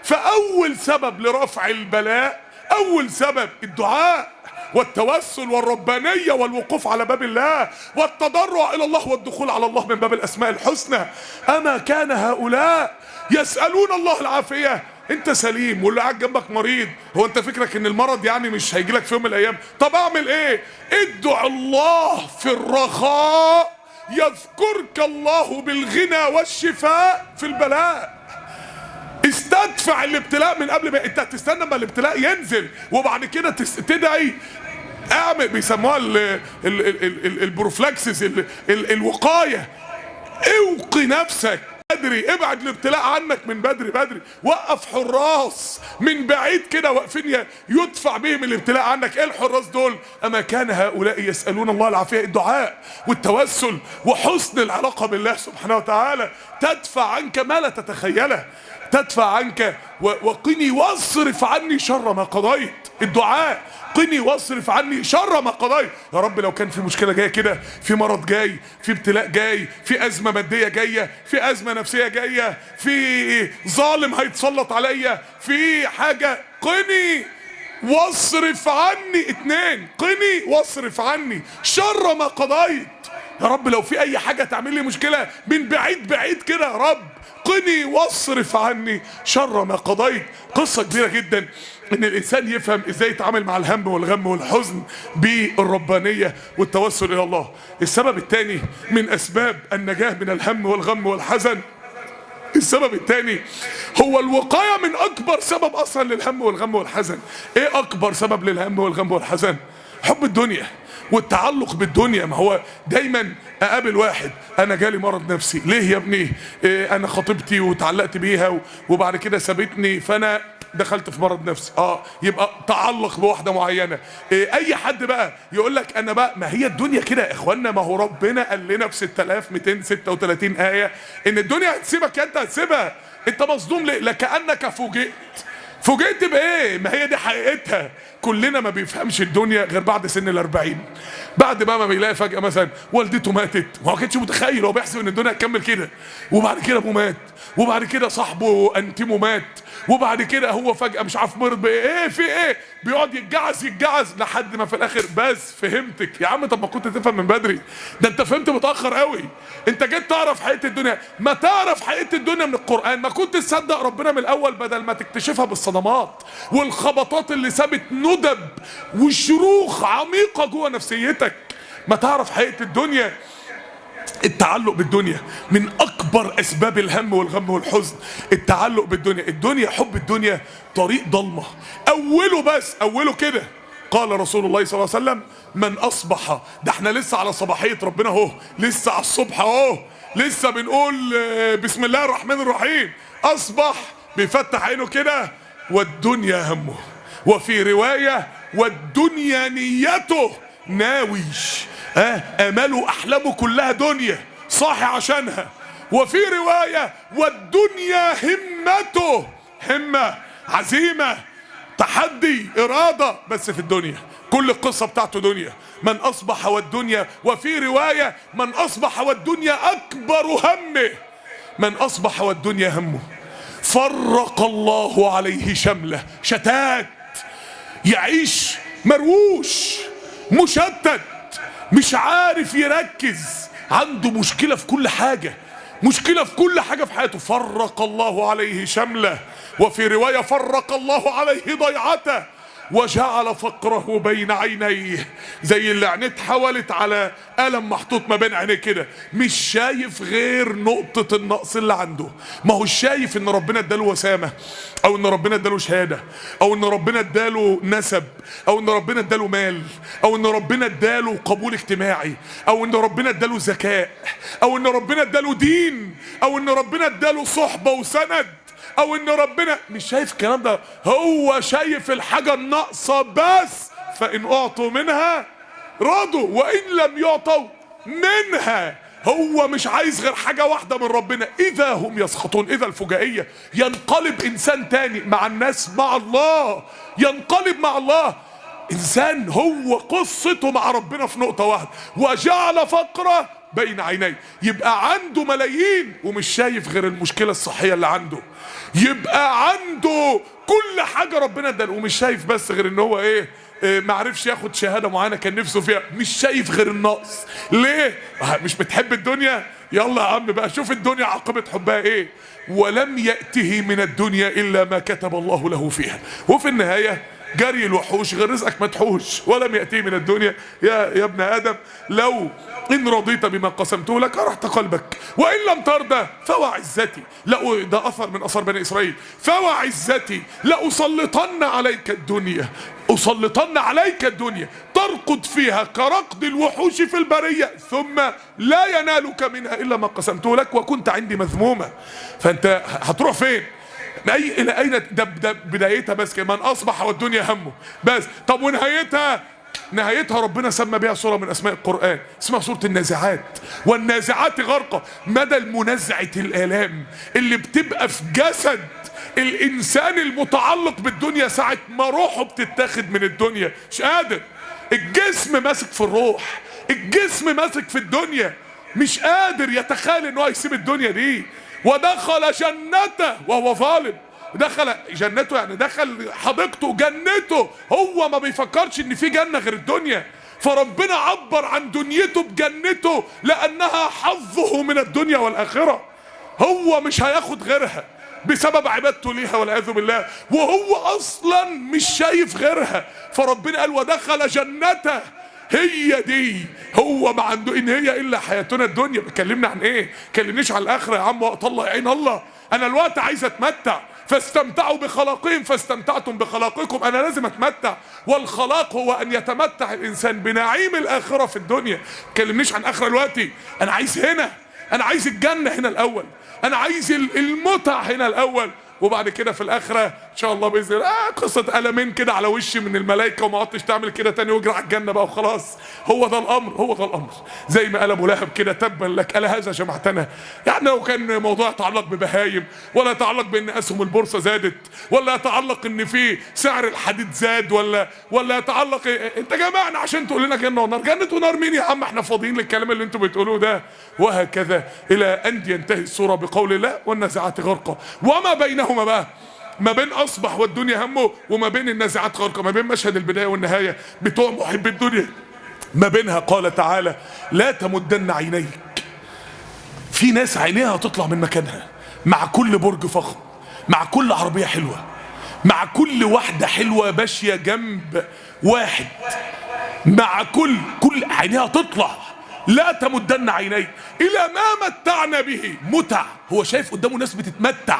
A: فأول سبب لرفع البلاء، أول سبب الدعاء والتوسل والربانية والوقوف على باب الله والتضرع إلى الله والدخول على الله من باب الأسماء الحسنى. أما كان هؤلاء يسألون الله العافية؟ انت سليم واللي قاعد جنبك مريض، هو انت فكرك ان المرض يعني مش هيجيلك في يوم من الايام؟ طب اعمل ايه؟ ادعو الله في الرخاء يذكرك الله بالغنى والشفاء في البلاء. استدفع الابتلاء من قبل ما انت تستنى ما الابتلاء ينزل وبعد كده تدعي. اعمل بيسموها البروفلاكسس، الوقاية. اوقي نفسك بدري، ابعد الابتلاء عنك من بدري، وقف حراس من بعيد كده واقفين يدفع بهم الابتلاء عنك. ايه الحراس دول؟ اما كان هؤلاء يسألون الله العافية. الدعاء والتوسل وحسن العلاقة بالله سبحانه وتعالى تدفع عنك ما لا تتخيله، تدفع عنك وقني واصرف عني شر ما قضيت. الدعاء قني واصرف عني شر ما قضيت. يا رب لو كان في مشكلة جاية كده، في مرض جاي، في ابتلاء جاي، في أزمة مادية جاية، في أزمة نفسية جاية، في ظالم هيتسلط عليا، في حاجة، قني واصرف عني. 2 قني واصرف عني شر ما قضيت. يا رب لو في اي حاجة تعمل لي مشكلة من بعيد بعيد كده يا رب، قني واصرف عني شر ما قضيت. قصة كبيرة جدا ان الانسان يفهم ازاي يتعامل مع الهم والغم والحزن بالربانية والتوسل الى الله. السبب الثاني من اسباب النجاة من الهم والغم والحزن، السبب الثاني هو الوقاية من اكبر سبب اصلا للهم والغم والحزن. ايه اكبر سبب للهم والغم والحزن؟ حب الدنيا والتعلق بالدنيا. ما هو دايما اقابل واحد انا جالي مرض نفسي، ليه يا ابني؟ انا خطيبتي وتعلقت بيها وبعد كده سابتني فانا دخلت في مرض نفسي. يبقى تعلق بواحده معينه. اي حد بقى يقول لك انا بقى، ما هي الدنيا كده يا اخوانا. ما هو ربنا قال لنا في 6236 ايه ان الدنيا هتسيبك، انت هتسيبها. انت مصدوم ليه؟ لكأنك فوجئت بايه؟ ما هي دي حقيقتها. كلنا ما بيفهمش الدنيا غير بعد سن ال40، بعد بقى ما بيلاقي فجأة مثلا والدته ماتت، وما كانش متخيل، هو بيحسب ان الدنيا هتكمل كده، وبعد كده ابوه مات، وبعد كده صاحبه انتيمو مات، وبعد كده هو فجأة مش عارف مرض بايه، في ايه، بيقعد يتجعز لحد ما في الاخر بس فهمتك يا عم. طب ما كنت تفهم من بدري، ده انت فهمت متأخر قوي. انت جيت تعرف حقيقة الدنيا، ما تعرف حقيقة الدنيا من القرآن، ما كنت تصدق ربنا من الاول بدل ما تكتشفها بالصدمات والخبطات اللي سابت ندب وشروخ عميقة جوه نفسيتك. ما تعرف حقيقة الدنيا. التعلق بالدنيا من اكبر اسباب الهم والغم والحزن، التعلق بالدنيا. حب الدنيا طريق ضلمة، اوله كده. قال رسول الله صلى الله عليه وسلم من اصبح، ده احنا لسه على صباحية ربنا اهو، لسه على الصبح اهو، لسه بنقول بسم الله الرحمن الرحيم. اصبح بيفتح عينه كده والدنيا همه، وفي رواية والدنيا نيته، ناوي اماله احلامه كلها دنيا صاحي عشانها. وفي رواية والدنيا همته، همة عزيمة تحدي إرادة، بس في الدنيا كل القصة بتاعته دنيا. من أصبح والدنيا، وفي رواية من أصبح والدنيا أكبر همه، من أصبح والدنيا همه فرق الله عليه شمله، شتات، يعيش مرووش مشتت، مش عارف يركز، عنده مشكلة في كل حاجة، مشكلة في كل حاجة في حياته. فرق الله عليه شمله، وفي رواية فرق الله عليه ضيعته، وجعل فقره بين عينيه، زي اللي عينيه اتحولت على قلم محطوط ما بين عينيه كده، مش شايف غير نقطة النقص اللي عنده. ما هو شايف ان ربنا اداله وسامة، او ان ربنا اداله شهادة، او ان ربنا اداله نسب، او ان ربنا اداله مال، او ان ربنا اداله قبول اجتماعي، او ان ربنا اداله ذكاء، او ان ربنا اداله دين، او ان ربنا اداله صحبة وسند، او ان ربنا، مش شايف الكلام ده. هو شايف الحاجة الناقصة بس. فان اعطوا منها رضوا وان لم يعطوا منها. هو مش عايز غير حاجة واحدة من ربنا. اذا هم يسخطون، اذا الفجائية، ينقلب انسان تاني مع الناس، مع الله، ينقلب مع الله. انسان هو قصته مع ربنا في نقطة واحدة، وجعل فقره بين عينيه. يبقى عنده ملايين ومش شايف غير المشكلة الصحية اللي عنده، يبقى عنده كل حاجة ربنا اداله ومش شايف بس غير ان هو معرفش ياخد شهادة معينة كان نفسه فيها، مش شايف غير النقص. ليه؟ مش بتحب الدنيا؟ يلا يا عم بقى شوف الدنيا عاقبة حبها ايه. ولم يأته من الدنيا الا ما كتب الله له فيها. وفي النهاية جري الوحوش غير رزقك مدحوش. ولم يأتيه من الدنيا يا ابن آدم لو إن رضيت بما قسمته لك أرحت قلبك، وإن لم ترضى فوعزتي، لا ده أثر من أثر بني إسرائيل، فوعزتي لأسلطن عليك الدنيا، أسلطن عليك الدنيا ترقد فيها كرقد الوحوش في البرية، ثم لا ينالك منها إلا ما قسمته لك وكنت عندي مذمومة. فأنت هتروح فين؟ إلى أين؟ ده بدايتها بس كده، من أصبح والدنيا همه بس. طب ونهايتها؟ نهايتها ربنا سمى بها سورة من أسماء القرآن اسمها سورة النازعات. والنازعات غرقة. مدى المنازعة الآلام اللي بتبقى في جسد الإنسان المتعلق بالدنيا ساعة ما روحه بتتاخد من الدنيا، مش قادر. الجسم ماسك في الروح، الجسم ماسك في الدنيا، مش قادر يتخيل إنه هيسيب الدنيا دي. ودخل جنته وهو ظالم. دخل جنته يعني دخل حديقته جنته، هو ما بيفكرش ان في جنة غير الدنيا. فربنا عبر عن دنيته بجنته لانها حظه من الدنيا والاخرة، هو مش هياخد غيرها بسبب عبادته ليها والعياذ بالله، وهو اصلا مش شايف غيرها. فربنا قال ودخل جنته، هي دي، هو ما عنده ان هي الا حياتنا الدنيا. بتكلمنا عن ايه؟ كلمنيش عن الاخره يا عم، وقت الله يعين الله. انا الوقت عايز اتمتع، فاستمتعوا بخلاقهم فاستمتعتم بخلاقكم. انا لازم اتمتع، والخلاق هو ان يتمتع الانسان بنعيم الاخره في الدنيا. كلمنيش عن اخره دلوقتي، انا عايز هنا، انا عايز الجنه هنا الاول، انا عايز المتع هنا الاول، وبعد كده في الاخره ان شاء الله باذن الله قصه قلمين كده على وشي من الملائكه وما عدتش تعمل كده تاني واجري على الجنه بقى وخلاص. هو ده الامر، هو ده الامر. زي ما قال ابو لهب كده تبا لك الا هذا جمعتنا. يعني لو كان موضوع يتعلق ببهايم، ولا يتعلق بان اسهم البورصه زادت، ولا يتعلق ان في سعر الحديد زاد، ولا يتعلق انت جمعنا عشان تقول لنا جنه ونار. جنه ونار مين يا عم؟ احنا فاضيين للكلام اللي انتوا بتقولوه ده. وهكذا الى ان ينتهي السوره بقول الله والنازعات غرقا. وما بينهما بقى، ما بين اصبح والدنيا همه، وما بين النازعات غرقا، ما بين مشهد البدايه والنهايه بتوع محب الدنيا، ما بينها قال تعالى لا تمدن عينيك. في ناس عينيها هتطلع من مكانها مع كل برج فخم، مع كل عربيه حلوه، مع كل واحده حلوه ماشيه جنب واحد، مع كل عينيها تطلع. لا تمدن عينيك الى ما متعنا به. متع، هو شايف قدامه ناس بتتمتع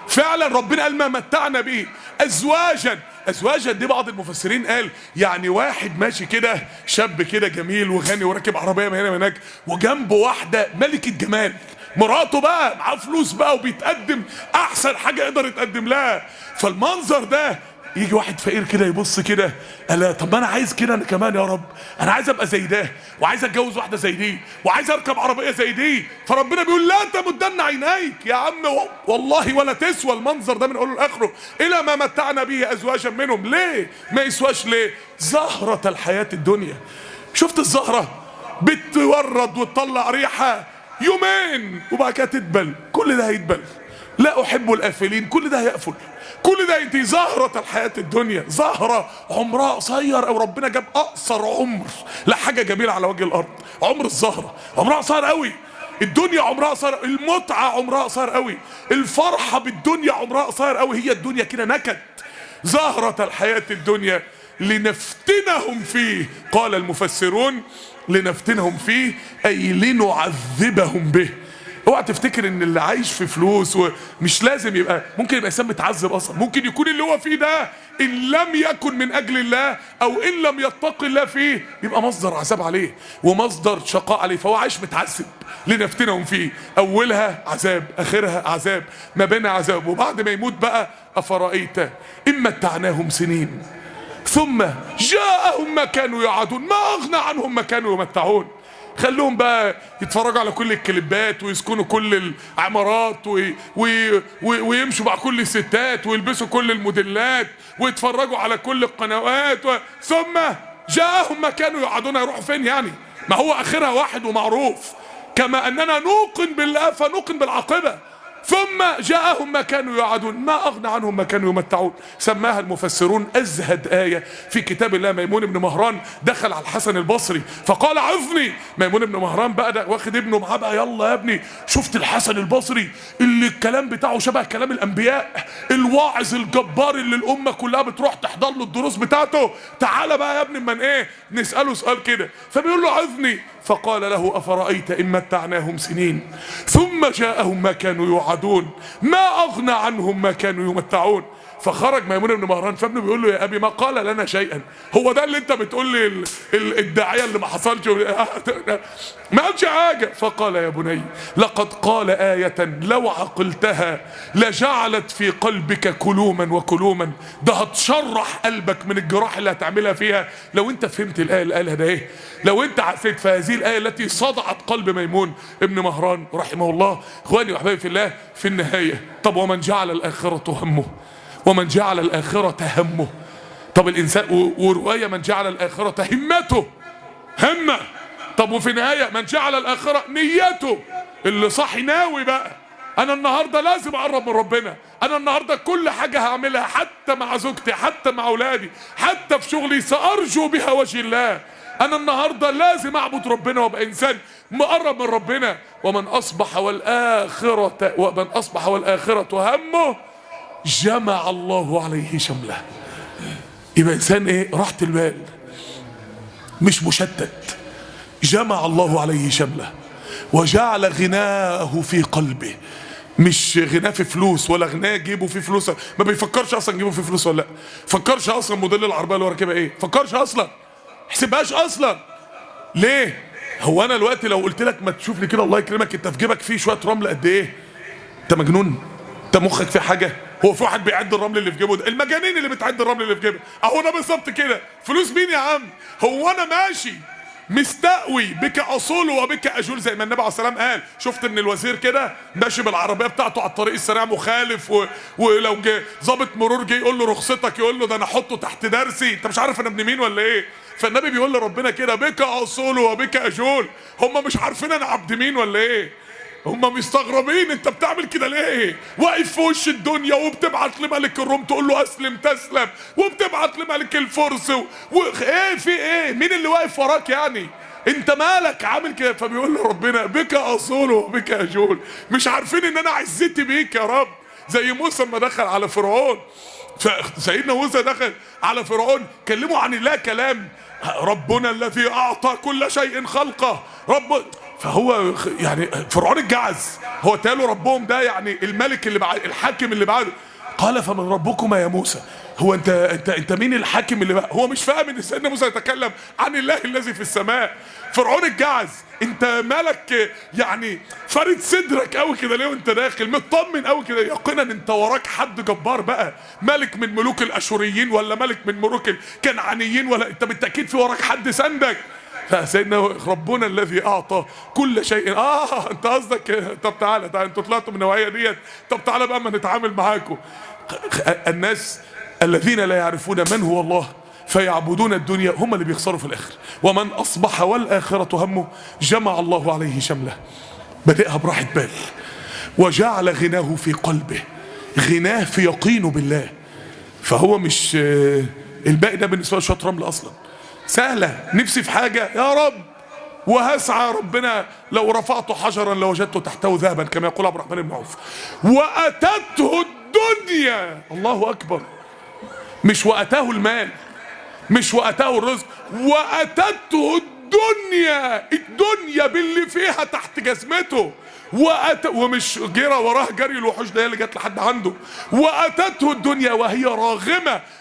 A: فعلا. ربنا قال ما متعنا به ازواجا. ازواجا دي بعض المفسرين قال يعني واحد ماشي كده شاب كده جميل وغني وراكب عربيه من هنا من هناك، وجنبه واحده ملكه جمال، مراته بقى معاه فلوس بقى وبيتقدم احسن حاجه يقدر يتقدم لها. فالمنظر ده يجي واحد فقير كده يبص كده، الا طب ما انا عايز كده انا كمان يا رب، انا عايز ابقى زي ده، وعايز اتجوز واحده زي دي، وعايز اركب عربيه زي دي. فربنا بيقول لا تمدن عينيك يا عم، والله ولا تسوى المنظر ده من اوله لاخره الى ما متعنا به ازواجا منهم. ليه ما يسواش؟ ليه؟ زهره الحياه الدنيا. شفت الزهره بتورد وتطلع ريحه يومين وبعد كده تدبل، كل ده هيدبل. لا احب الافلين، كل ده هيقفل، كل ده انت. زهرة الحياة الدنيا زهرة عمرها قصير، او ربنا جاب اقصر عمر لحاجة جميلة على وجه الارض. عمر الزهرة عمرها قصير قوي، الدنيا عمرها قصير، المتعة عمرها قصير قوي، الفرحة بالدنيا عمرها قصير قوي. هي الدنيا كده نكد. زهرة الحياة الدنيا لنفتنهم فيه، قال المفسرون لنفتنهم فيه اي لنعذبهم به. اوعى تفتكر ان اللي عايش في فلوس ومش لازم يبقى، ممكن يبقى انسان متعذب اصلا، ممكن يكون اللي هو فيه ده ان لم يكن من اجل الله او ان لم يتقي الله فيه يبقى مصدر عذاب عليه ومصدر شقاء عليه. فهو عايش متعذب. لنفتنهم فيه، اولها عذاب اخرها عذاب ما بين عذاب. وبعد ما يموت بقى افرايت ان متعناهم سنين ثم جاءهم ما كانوا يعدون ما اغنى عنهم ما كانوا يمتعون. خلوهم بقى يتفرجوا على كل الكليبات ويسكنوا كل العمارات ويمشوا مع كل الستات ويلبسوا كل الموديلات ويتفرجوا على كل القنوات ثم جاءهم ما كانوا يعدون. يروحوا فين يعني؟ ما هو اخرها واحد ومعروف. كما اننا نوقن بالله فنوقن بالعاقبه. ثم جاءهم ما كانوا يعدون ما اغنى عنهم ما كانوا يمتعون. سماها المفسرون ازهد ايه في كتاب الله. ميمون بن مهران دخل على الحسن البصري فقال عظني. ميمون بن مهران بقى ده واخد ابنه معاه بقى، يلا يا ابني شفت الحسن البصري اللي الكلام بتاعه شبه كلام الانبياء، الواعظ الجبار اللي الامه كلها بتروح تحضر له الدروس بتاعته، تعالى بقى يا ابني من ايه نساله سؤال كده. فبيقول له عظني. فقال له افرايت ان متعناهم سنين ثم جاءهم ما كانوا يوعدون ما اغنى عنهم ما كانوا يمتعون. فخرج ميمون بن مهران فابنه بيقول له يا ابي ما قال لنا شيئا. هو ده اللي انت بتقول لي الداعيه اللي ما حصلش ما قالش حاجه. فقال يا بني لقد قال آية لو عقلتها لجعلت في قلبك كلوما وكلوما. ده هتشرح قلبك من الجراح اللي هتعملها فيها لو انت فهمت الآية اللي قالها ده ايه، لو انت عسيت في هذه الآية التي صدعت قلب ميمون ابن مهران رحمه الله. اخواني واحبابي في الله، في النهاية طب ومن جعل الآخرة همه ومن جعل الآخرة همه. طب الإنسان ورواية من جعل الآخرة همته همه. طب وفي النهاية من جعل الآخرة نيته، اللي صاحي ناوي بقى أنا النهاردة لازم أقرب من ربنا، انا النهارده كل حاجه هعملها حتى مع زوجتي، حتى مع اولادي، حتى في شغلي سارجو بها وجه الله. انا النهارده لازم اعبد ربنا وابقى انسان مقرب من ربنا. ومن اصبح والآخرة همه جمع الله عليه شمله. يبقى انسان ايه؟ راحة البال، مش مشتت. جمع الله عليه شمله وجعل غناه في قلبه. مش غناه في فلوس، ولا غناه جيبه في فلوس، ما بيفكرش اصلا جيبه في فلوس ولا لا، فكرش اصلا موديل العربيه اللي هو راكبها ايه، فكرش اصلا، حسبهاش اصلا. ليه؟ هو انا دلوقتي لو قلت لك ما تشوف لي كده الله يكرمك انت في جيبك فيه شويه رمل قد ايه؟ انت مجنون؟ انت مخك في حاجه؟ هو في واحد بيعد الرمل اللي في جيبه ده؟ المجانين اللي بتعد الرمل اللي في جيبه اهو ده بالظبط كده. فلوس مين يا عم؟ هو انا ماشي مستقوي بك اصول وبك اجول زي ما النبي عليه الصلاه والسلام قال. شفت ان الوزير كده ماشي بالعربيه بتاعته على الطريق السريع مخالف ولو جه ظابط مرور جه يقول له رخصتك، يقول له ده انا احطه تحت درسي، انت مش عارف انا ابن مين ولا ايه؟ فالنبي بيقول لربنا كده بك اصول وبك اجول. هم مش عارفين انا عبد مين ولا ايه؟ هم مستغربين انت بتعمل كده ليه؟ واقف في وش الدنيا وبتبعت لملك الروم تقول له اسلم تسلم، وبتبعت لملك الفرس ايه في ايه؟ مين اللي واقف وراك يعني؟ انت مالك عامل كده؟ فبيقول له ربنا بك اصول وبك اجول. مش عارفين ان انا عزتي بيك يا رب. زي موسى لما دخل على فرعون، سيدنا موسى دخل على فرعون كلموا عن الله كلام، ربنا الذي اعطى كل شيء خلقه رب. فهو يعني فرعون اتجعز، هو تقالوا ربهم ده يعني الملك اللي بعد الحاكم اللي بعده. قال فمن ربكما يا موسى؟ هو انت مين الحاكم اللي بقى؟ هو مش فاهم ان سيدنا موسى يتكلم عن الله الذي في السماء. فرعون اتجعز، انت مالك يعني فارد صدرك قوي كده ليه وانت داخل مطمن قوي كده؟ يقينا انت وراك حد جبار بقى، ملك من ملوك الاشوريين ولا ملك من ملوك الكنعانيين، ولا انت بالتاكيد في وراك حد سندك. فسيدنا ربنا الذي اعطى كل شيء. انت قصدك طب تعالى انتوا طلعتوا من النوعيه ديت، طب تعالى بقى ما نتعامل معاكم. الناس الذين لا يعرفون من هو الله فيعبدون الدنيا هم اللي بيخسروا في الاخر. ومن اصبح والاخره همه جمع الله عليه شمله. بدأها براحه بال وجعل غناه في قلبه. غناه في يقينه بالله. فهو مش الباقي ده بالنسبه له شويه رمل اصلا. سهله، نفسي في حاجه يا رب وهسعى ربنا لو رفعت حجرا لوجدته تحته ذهبا كما يقول عبد الرحمن بن عوف. واتته الدنيا، الله اكبر، مش واتاه المال، مش واتاه الرزق، واتته الدنيا باللي فيها تحت جزمته. ومش جرى وراه جري الوحوش ده اللي جت لحد عنده. واتته الدنيا وهي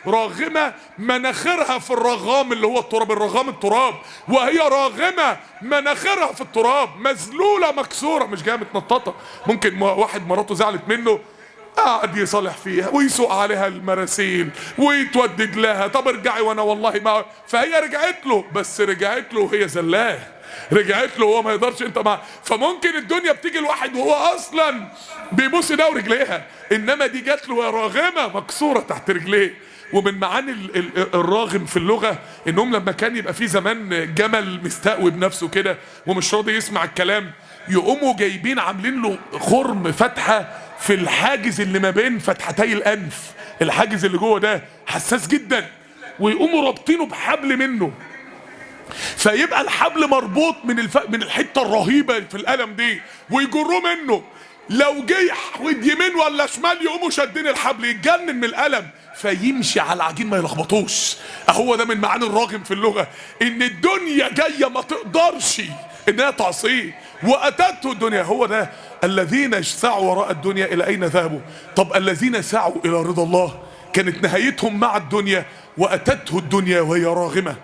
A: راغمه مناخرها في الرغام اللي هو التراب، الرغام التراب، وهي راغمه مناخرها في التراب، مذلوله مكسوره، مش جايه متنططه. ممكن واحد مراته زعلت منه قعد يصالح فيها ويسوق عليها المراسيل ويتودد لها، طب ارجعي وانا والله ما، فهي رجعت له، بس رجعت له وهي زلاه، رجعت له وهو ما يقدرش انت معاه. فممكن الدنيا بتيجي الواحد وهو اصلا بيبص ده ورجليها، انما دي جات له راغمه مكسوره تحت رجليه. ومن معاني الراغم في اللغه انهم لما كان يبقى في زمان جمل مستقوي بنفسه كده ومش راضي يسمع الكلام، يقوموا جايبين عاملين له خرم فتحه في الحاجز اللي ما بين فتحتي الانف، الحاجز اللي جوه ده حساس جدا، ويقوموا رابطينه بحبل منه، فيبقى الحبل مربوط من الحته الرهيبه في الالم دي، ويجروه منه. لو جه يحود يمين ولا شمال يقوموا شادين الحبل يتجنن من الالم، فيمشي على العجين ما يلخبطوش. اهو ده من معاني الراغم في اللغه، ان الدنيا جايه ما تقدرش انها تعصيه. واتته الدنيا، هو ده الذين سعوا وراء الدنيا الى اين ذهبوا. طب الذين سعوا الى رضا الله كانت نهايتهم مع الدنيا واتته الدنيا وهي راغمه.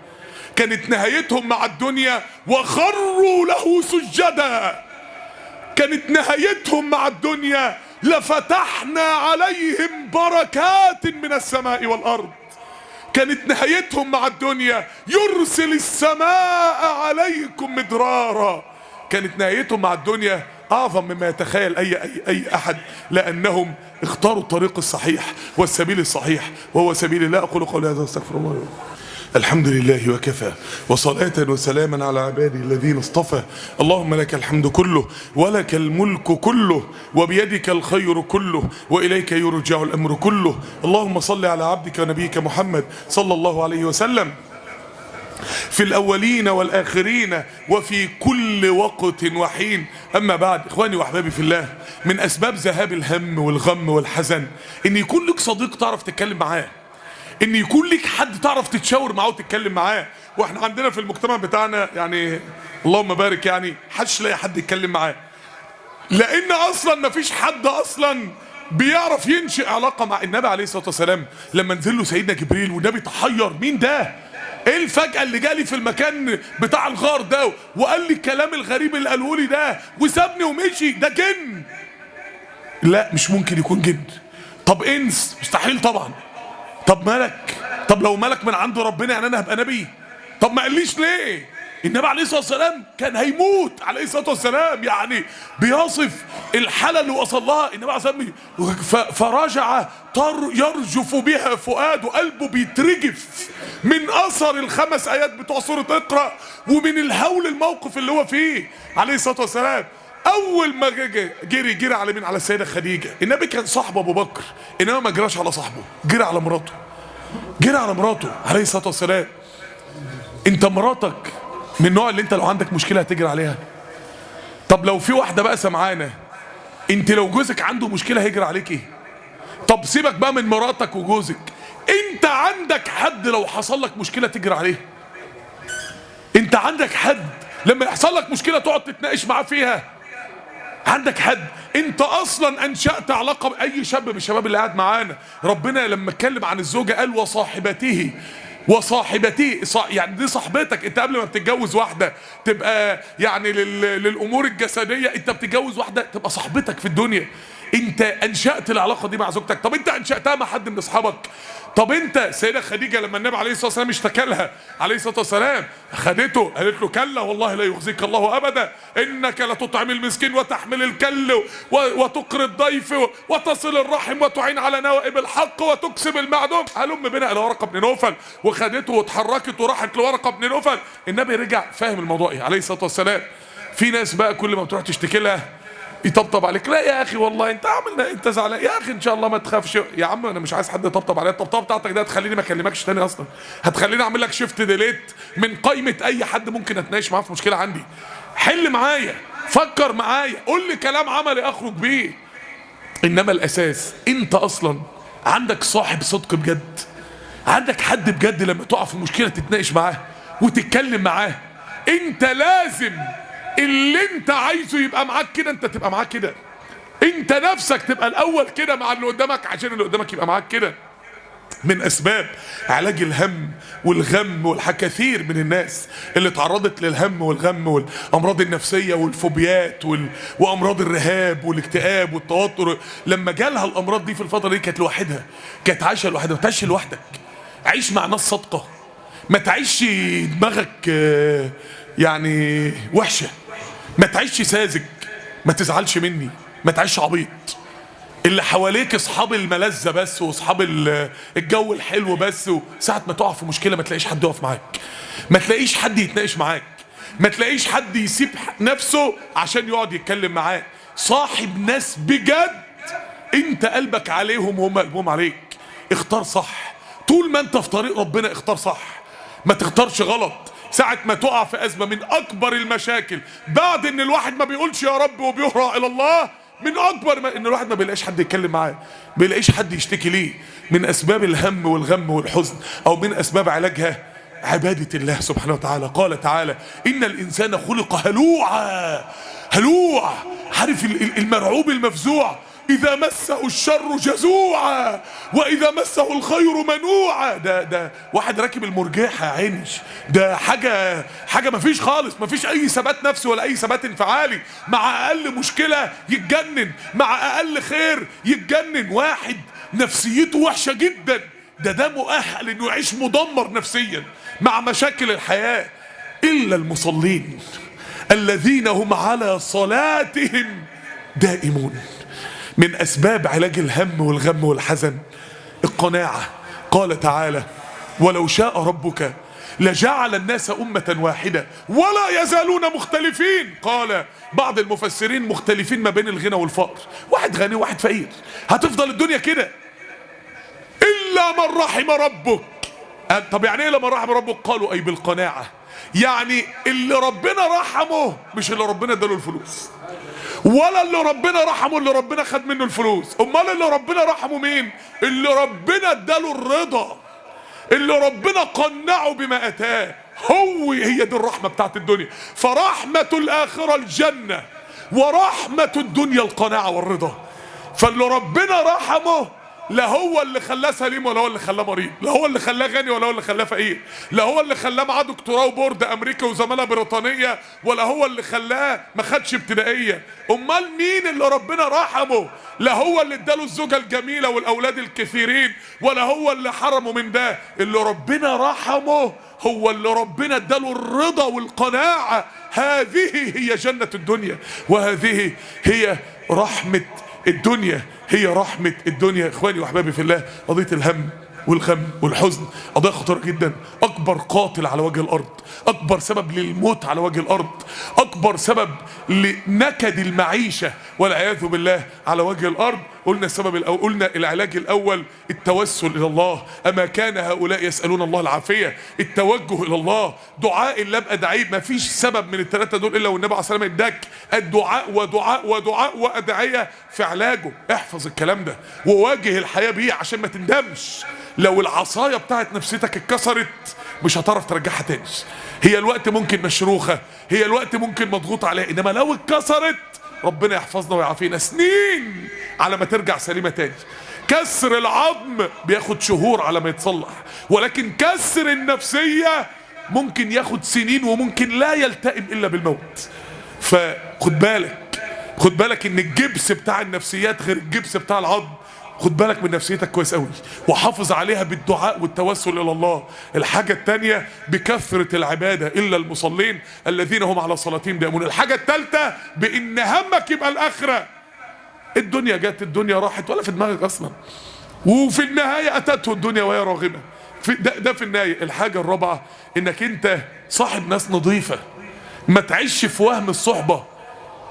A: كانت نهايتهم مع الدنيا وخروا له سجدا. كانت نهايتهم مع الدنيا لفتحنا عليهم بركات من السماء والارض. كانت نهايتهم مع الدنيا يرسل السماء عليكم مدرارا. كانت نهايتهم مع الدنيا اعظم مما يتخيل اي احد، لانهم اختاروا الطريق الصحيح والسبيل الصحيح وهو سبيل الله. اقول قولي هذا واستغفر الله. الحمد لله وكفى، وصلاة وسلاما على عباده الذين اصطفى. اللهم لك الحمد كله، ولك الملك كله، وبيدك الخير كله، وإليك يرجع الأمر كله. اللهم صل على عبدك ونبيك محمد صلى الله عليه وسلم في الأولين والآخرين وفي كل وقت وحين. أما بعد، إخواني وأحبابي في الله، من أسباب ذهاب الهم والغم والحزن إن يكون لك صديق تعرف تتكلم معاه، إن يكون لك حد تعرف تتشاور معاه وتتكلم معاه. وإحنا عندنا في المجتمع بتاعنا يعني اللهم بارك، يعني حدش لاقي حد يتكلم معاه، لأن أصلا مفيش حد أصلا بيعرف ينشئ علاقة مع النبي عليه الصلاة والسلام. لما نزل له سيدنا جبريل والنبي تحير، مين ده؟ ايه الفجأة اللي جالي في المكان بتاع الغار ده وقال لي الكلام الغريب اللي قاله لي ده وسابني ومشي؟ ده جن؟ لا، مش ممكن يكون جن. طب انس؟ مستحيل طبعا. طب ملك؟ طب لو ملك من عند ربنا يعني انا هبقى نبي؟ طب ما قاليش ليه؟ النبي عليه الصلاه والسلام كان هيموت عليه الصلاه والسلام، يعني بيصف الحاله اللي وصل لها النبي عليه الصلاه والسلام. فرجع يرجف بها فؤاده، قلبه بيترجف من اثر الخمس ايات بتوع سوره اقرا ومن الهول الموقف اللي هو فيه عليه الصلاه والسلام. اول ما جري على مين؟ على السيده خديجه. النبي كان صاحب ابو بكر، انما ما جراش على صاحبه، جري على مراته، جري على مراته عليه الصلاه والسلام. انت مراتك من النوع اللي انت لو عندك مشكله هتجري عليها؟ طب لو في واحده بقى سمعانه، انت لو جوزك عنده مشكله هيجري عليكي؟ طب سيبك بقى من مراتك وجوزك، انت عندك حد لو حصل لك مشكله تجري عليه؟ انت عندك حد لما يحصل لك مشكله تقعد تتناقش معاه فيها؟ عندك حد؟ انت اصلا انشأت علاقه باي شاب من الشباب اللي قاعد معانا. ربنا لما اتكلم عن الزوجه قال وصاحبته يعني دي صاحبتك. انت قبل ما بتتجوز واحده تبقى يعني للامور الجسديه، انت بتتجوز واحده تبقى صاحبتك في الدنيا. انت انشأت العلاقه دي مع زوجتك. طب انت انشأتها مع حد من اصحابك؟ طب انت سيدة خديجه لما النبي عليه الصلاه والسلام اشتكى لها عليه الصلاه والسلام، خدته قالت له كلا والله لا يخزيك الله ابدا، انك لتطعم المسكين وتحمل الكل وتقري الضيف وتصل الرحم وتعين على نوائب الحق وتكسب المعدوم. هلم بنا الى ورقه بن نوفل، وخدته واتحركت وراحت لورقه بن نوفل. النبي رجع فاهم الموضوع ايه عليه الصلاه والسلام. في ناس بقى كل ما بتروح تشتكي لها يطبطب عليك. لا يا اخي والله انت عامل، انت زعلان يا اخي، ان شاء الله ما تخافش يا عم، انا مش عايز حد يطبطب عليا. الطبطبه بتاعتك ده هتخليني ما اكلمكش تاني اصلا، هتخليني اعمل لك شيفت ديليت من قائمه اي حد ممكن اتناقش معاه في مشكله عندي. حل معايا، فكر معايا، قول لي كلام عملي اخرج بيه. انما الاساس انت اصلا عندك صاحب صدق بجد، عندك حد بجد لما تقع في مشكله تتناقش معاه وتتكلم معاه. انت لازم اللي انت عايزه يبقى معاك كده انت تبقى معاك كده، انت نفسك تبقى الاول كده مع اللي قدامك عشان اللي قدامك يبقى معاك كده. من اسباب علاج الهم والغم كثير من الناس اللي تعرضت للهم والغم والامراض النفسيه والفوبيات وامراض الرهاب والاكتئاب والتوتر، لما جالها الامراض دي في الفتره دي كانت لوحدها، كانت عايشه لوحدها. ما تعيش لوحدك، عيش مع ناس صادقه، ما تعيش دماغك يعني وحشه، ما تعيش ساذج، ما تزعلش مني، ما تعيش عبيط. اللي حواليك اصحاب الملذه بس واصحاب الجو الحلو بس، وساعه ما تقع في مشكله ما تلاقيش حد يقف معاك، ما تلاقيش حد يتناقش معاك، ما تلاقيش حد يسيب نفسه عشان يقعد يتكلم معاك. صاحب ناس بجد انت قلبك عليهم وهم قلبهم عليك. اختار صح، طول ما انت في طريق ربنا اختار صح، ما تختارش غلط. ساعة ما تقع في أزمة من أكبر المشاكل بعد إن الواحد ما بيقولش يا رب وبيهرع إلى الله، من أكبر ما إن الواحد ما بيلاقيش حد يتكلم معاه، بيلاقيش حد يشتكي ليه. من أسباب الهم والغم والحزن أو من أسباب علاجها عبادة الله سبحانه وتعالى. قال تعالى إن الإنسان خلق هلوعا. هلوع، عارف المرعوب المفزوع، إذا مسه الشر جزوعا وإذا مسه الخير منوعا. ده واحد راكب المرجحة يا عينش، ده حاجة مفيش خالص، مفيش أي ثبات نفسي ولا أي ثبات انفعالي. مع أقل مشكلة يتجنن، مع أقل خير يتجنن. واحد نفسيته وحشة جدا، ده مؤهل إنه يعيش مدمر نفسيا مع مشاكل الحياة. إلا المصلين الذين هم على صلاتهم دائمون. من أسباب علاج الهم والغم والحزن القناعة. قال تعالى ولو شاء ربك لجعل الناس أمة واحدة ولا يزالون مختلفين. قال بعض المفسرين مختلفين ما بين الغنى والفقر، واحد غني وواحد فقير، هتفضل الدنيا كده إلا من رحم ربك. طب يعني ايه لما رحم ربك؟ قالوا أي بالقناعة، يعني اللي ربنا رحمه مش اللي ربنا اداله الفلوس، ولا اللي ربنا رحمه اللي ربنا خد منه الفلوس. امال اللي ربنا رحمه مين؟ اللي ربنا اداله الرضا، اللي ربنا قنعه بما اتاه. هي دي الرحمة بتاعت الدنيا. فرحمة الآخرة الجنة، ورحمة الدنيا القناعة والرضا. فاللي ربنا رحمه لا هو اللي خلاه سليم ولا هو اللي خلاه مريض، لا هو اللي خلاه غني ولا هو اللي خلاه فقير، لا هو اللي خلاه معاه دكتوراه وبورد امريكا وزماله بريطانيه، ولا هو اللي خلاه ما خدش ابتدائيه. امال مين اللي ربنا رحمه؟ لا هو اللي اداله الزوجه الجميله والاولاد الكثيرين، ولا هو اللي حرمه من ده. اللي ربنا رحمه هو اللي ربنا اداله الرضا والقناعه. هذه هي جنه الدنيا، وهذه هي رحمه الدنيا، هي رحمة الدنيا. اخواني واحبابي في الله، قضية الهم والغم والحزن قضية خطيرة جدا. اكبر قاتل على وجه الارض، اكبر سبب للموت على وجه الارض، اكبر سبب لنكد المعيشة والعياذ بالله على وجه الارض. قلنا السبب الاول، قلنا العلاج الاول التوسل الى الله. اما كان هؤلاء يسألون الله العافية، التوجه الى الله، دعاء لا ادعيه. ما فيش سبب من الثلاثة دول الا والنبي عليه الصلاة والسلام اداك الدعاء ودعاء ودعاء وادعية في علاجه. احفظ الكلام ده وواجه الحياة بيه عشان ما تندمش. لو العصاية بتاعت نفسيتك اتكسرت مش هتعرف ترجعها تاني. هي الوقت ممكن مشروخة، هي الوقت ممكن مضغوط عليها، انما لو اتكسرت ربنا يحفظنا ويعافينا سنين على ما ترجع سليمة تاني. كسر العظم بياخد شهور على ما يتصلح، ولكن كسر النفسية ممكن ياخد سنين وممكن لا يلتئم الا بالموت. فخد بالك، خد بالك ان الجبس بتاع النفسيات غير الجبس بتاع العظم. خد بالك من نفسيتك كويس قوي وحافظ عليها بالدعاء والتوسل الى الله. الحاجة التانية بكثرة العبادة، الا المصلين الذين هم على صلاتهم دائمون. الحاجة التالتة بان همك يبقى الاخرة. الدنيا جت، الدنيا راحت، ولا في دماغك اصلا، وفي النهاية اتته الدنيا وهي راغمة. ده في النهاية. الحاجة الرابعة انك انت صاحب ناس نظيفة، ما تعيش في وهم الصحبة.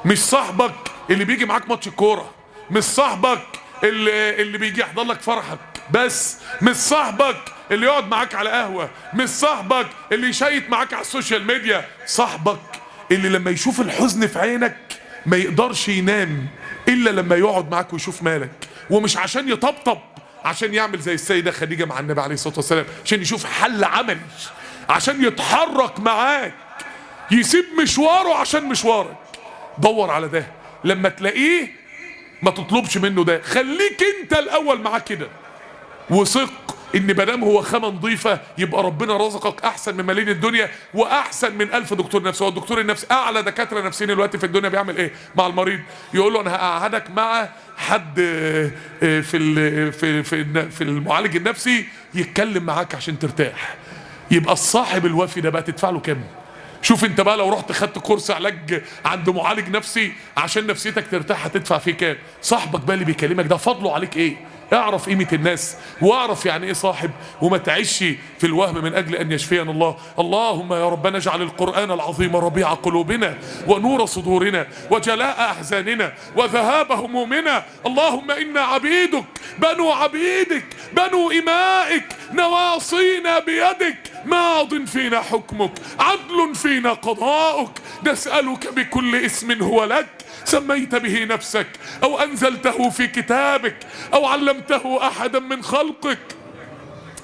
A: مش صاحبك اللي بيجي معاك ماتش الكورة، مش صاحبك اللي بيجي يحضر لك فرحك بس، مش صاحبك اللي يقعد معاك على قهوة، مش صاحبك اللي يشيت معاك على السوشيال ميديا. صاحبك اللي لما يشوف الحزن في عينك ما يقدرش ينام الا لما يقعد معاك ويشوف مالك، ومش عشان يطبطب، عشان يعمل زي السيدة خديجة مع النبي عليه الصلاة والسلام، عشان يشوف حل عملي، عشان يتحرك معاك، يسيب مشواره عشان مشوارك. دور على ده، لما تلاقيه ما تطلبش منه ده، خليك انت الاول معاه كده، وثق ان مادام هو خامة نظيفة يبقى ربنا رزقك احسن من ملايين الدنيا واحسن من 1000 دكتور نفسي. هو الدكتور النفسي، اعلى دكاترة نفسيين دلوقتي في الدنيا بيعمل ايه مع المريض؟ يقول له انا هقعدك مع حد في المعالج النفسي يتكلم معاك عشان ترتاح. يبقى الصاحب الوفي ده بقى تدفع له كام؟ شوف انت بقى لو رحت خدت كورس علاج عند معالج نفسي عشان نفسيتك ترتاح هتدفع فيه كام؟ صاحبك بقى اللي بيكلمك ده فضله عليك ايه؟ اعرف قيمة الناس واعرف يعني ايه صاحب، وما تعيش في الوهم من اجل ان يشفينا الله. اللهم يا ربنا اجعل القرآن العظيم ربيع قلوبنا ونور صدورنا وجلاء احزاننا وذهاب همومنا. اللهم انا عبيدك بنو عبيدك بنو امائك نواصينا بيدك ماض فينا حكمك عدل فينا قضاؤك. نسألك بكل اسم هو لك سميت به نفسك أو أنزلته في كتابك أو علمته أحدا من خلقك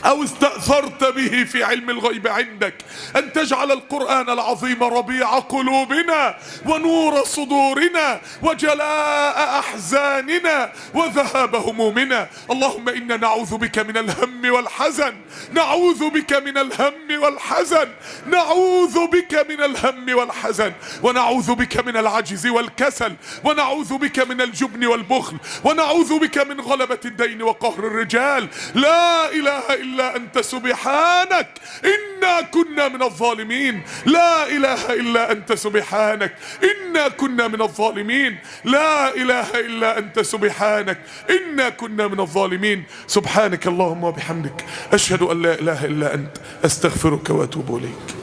A: أو استأثرت به في علم الغيب عندك أن تجعل القرآن العظيم ربيع قلوبنا ونور صدورنا وجلاء أحزاننا وذهاب همومنا. اللهم إنا نعوذ بك من الهم والحزن، نعوذ بك من الهم والحزن، نعوذ بك من الهم والحزن، ونعوذ بك من العجز والكسل، ونعوذ بك من الجبن والبخل، ونعوذ بك من غلبة الدين وقهر الرجال. لا إله إلا إلا أنت سبحانك إنا كنا من الظالمين. لا إله إلا أنت سبحانك إنا كنا من الظالمين. لا إله إلا أنت سبحانك إنا كنا من الظالمين. سبحانك اللهم وبحمدك أشهد أن لا إله إلا أنت أستغفرك وأتوب إليك.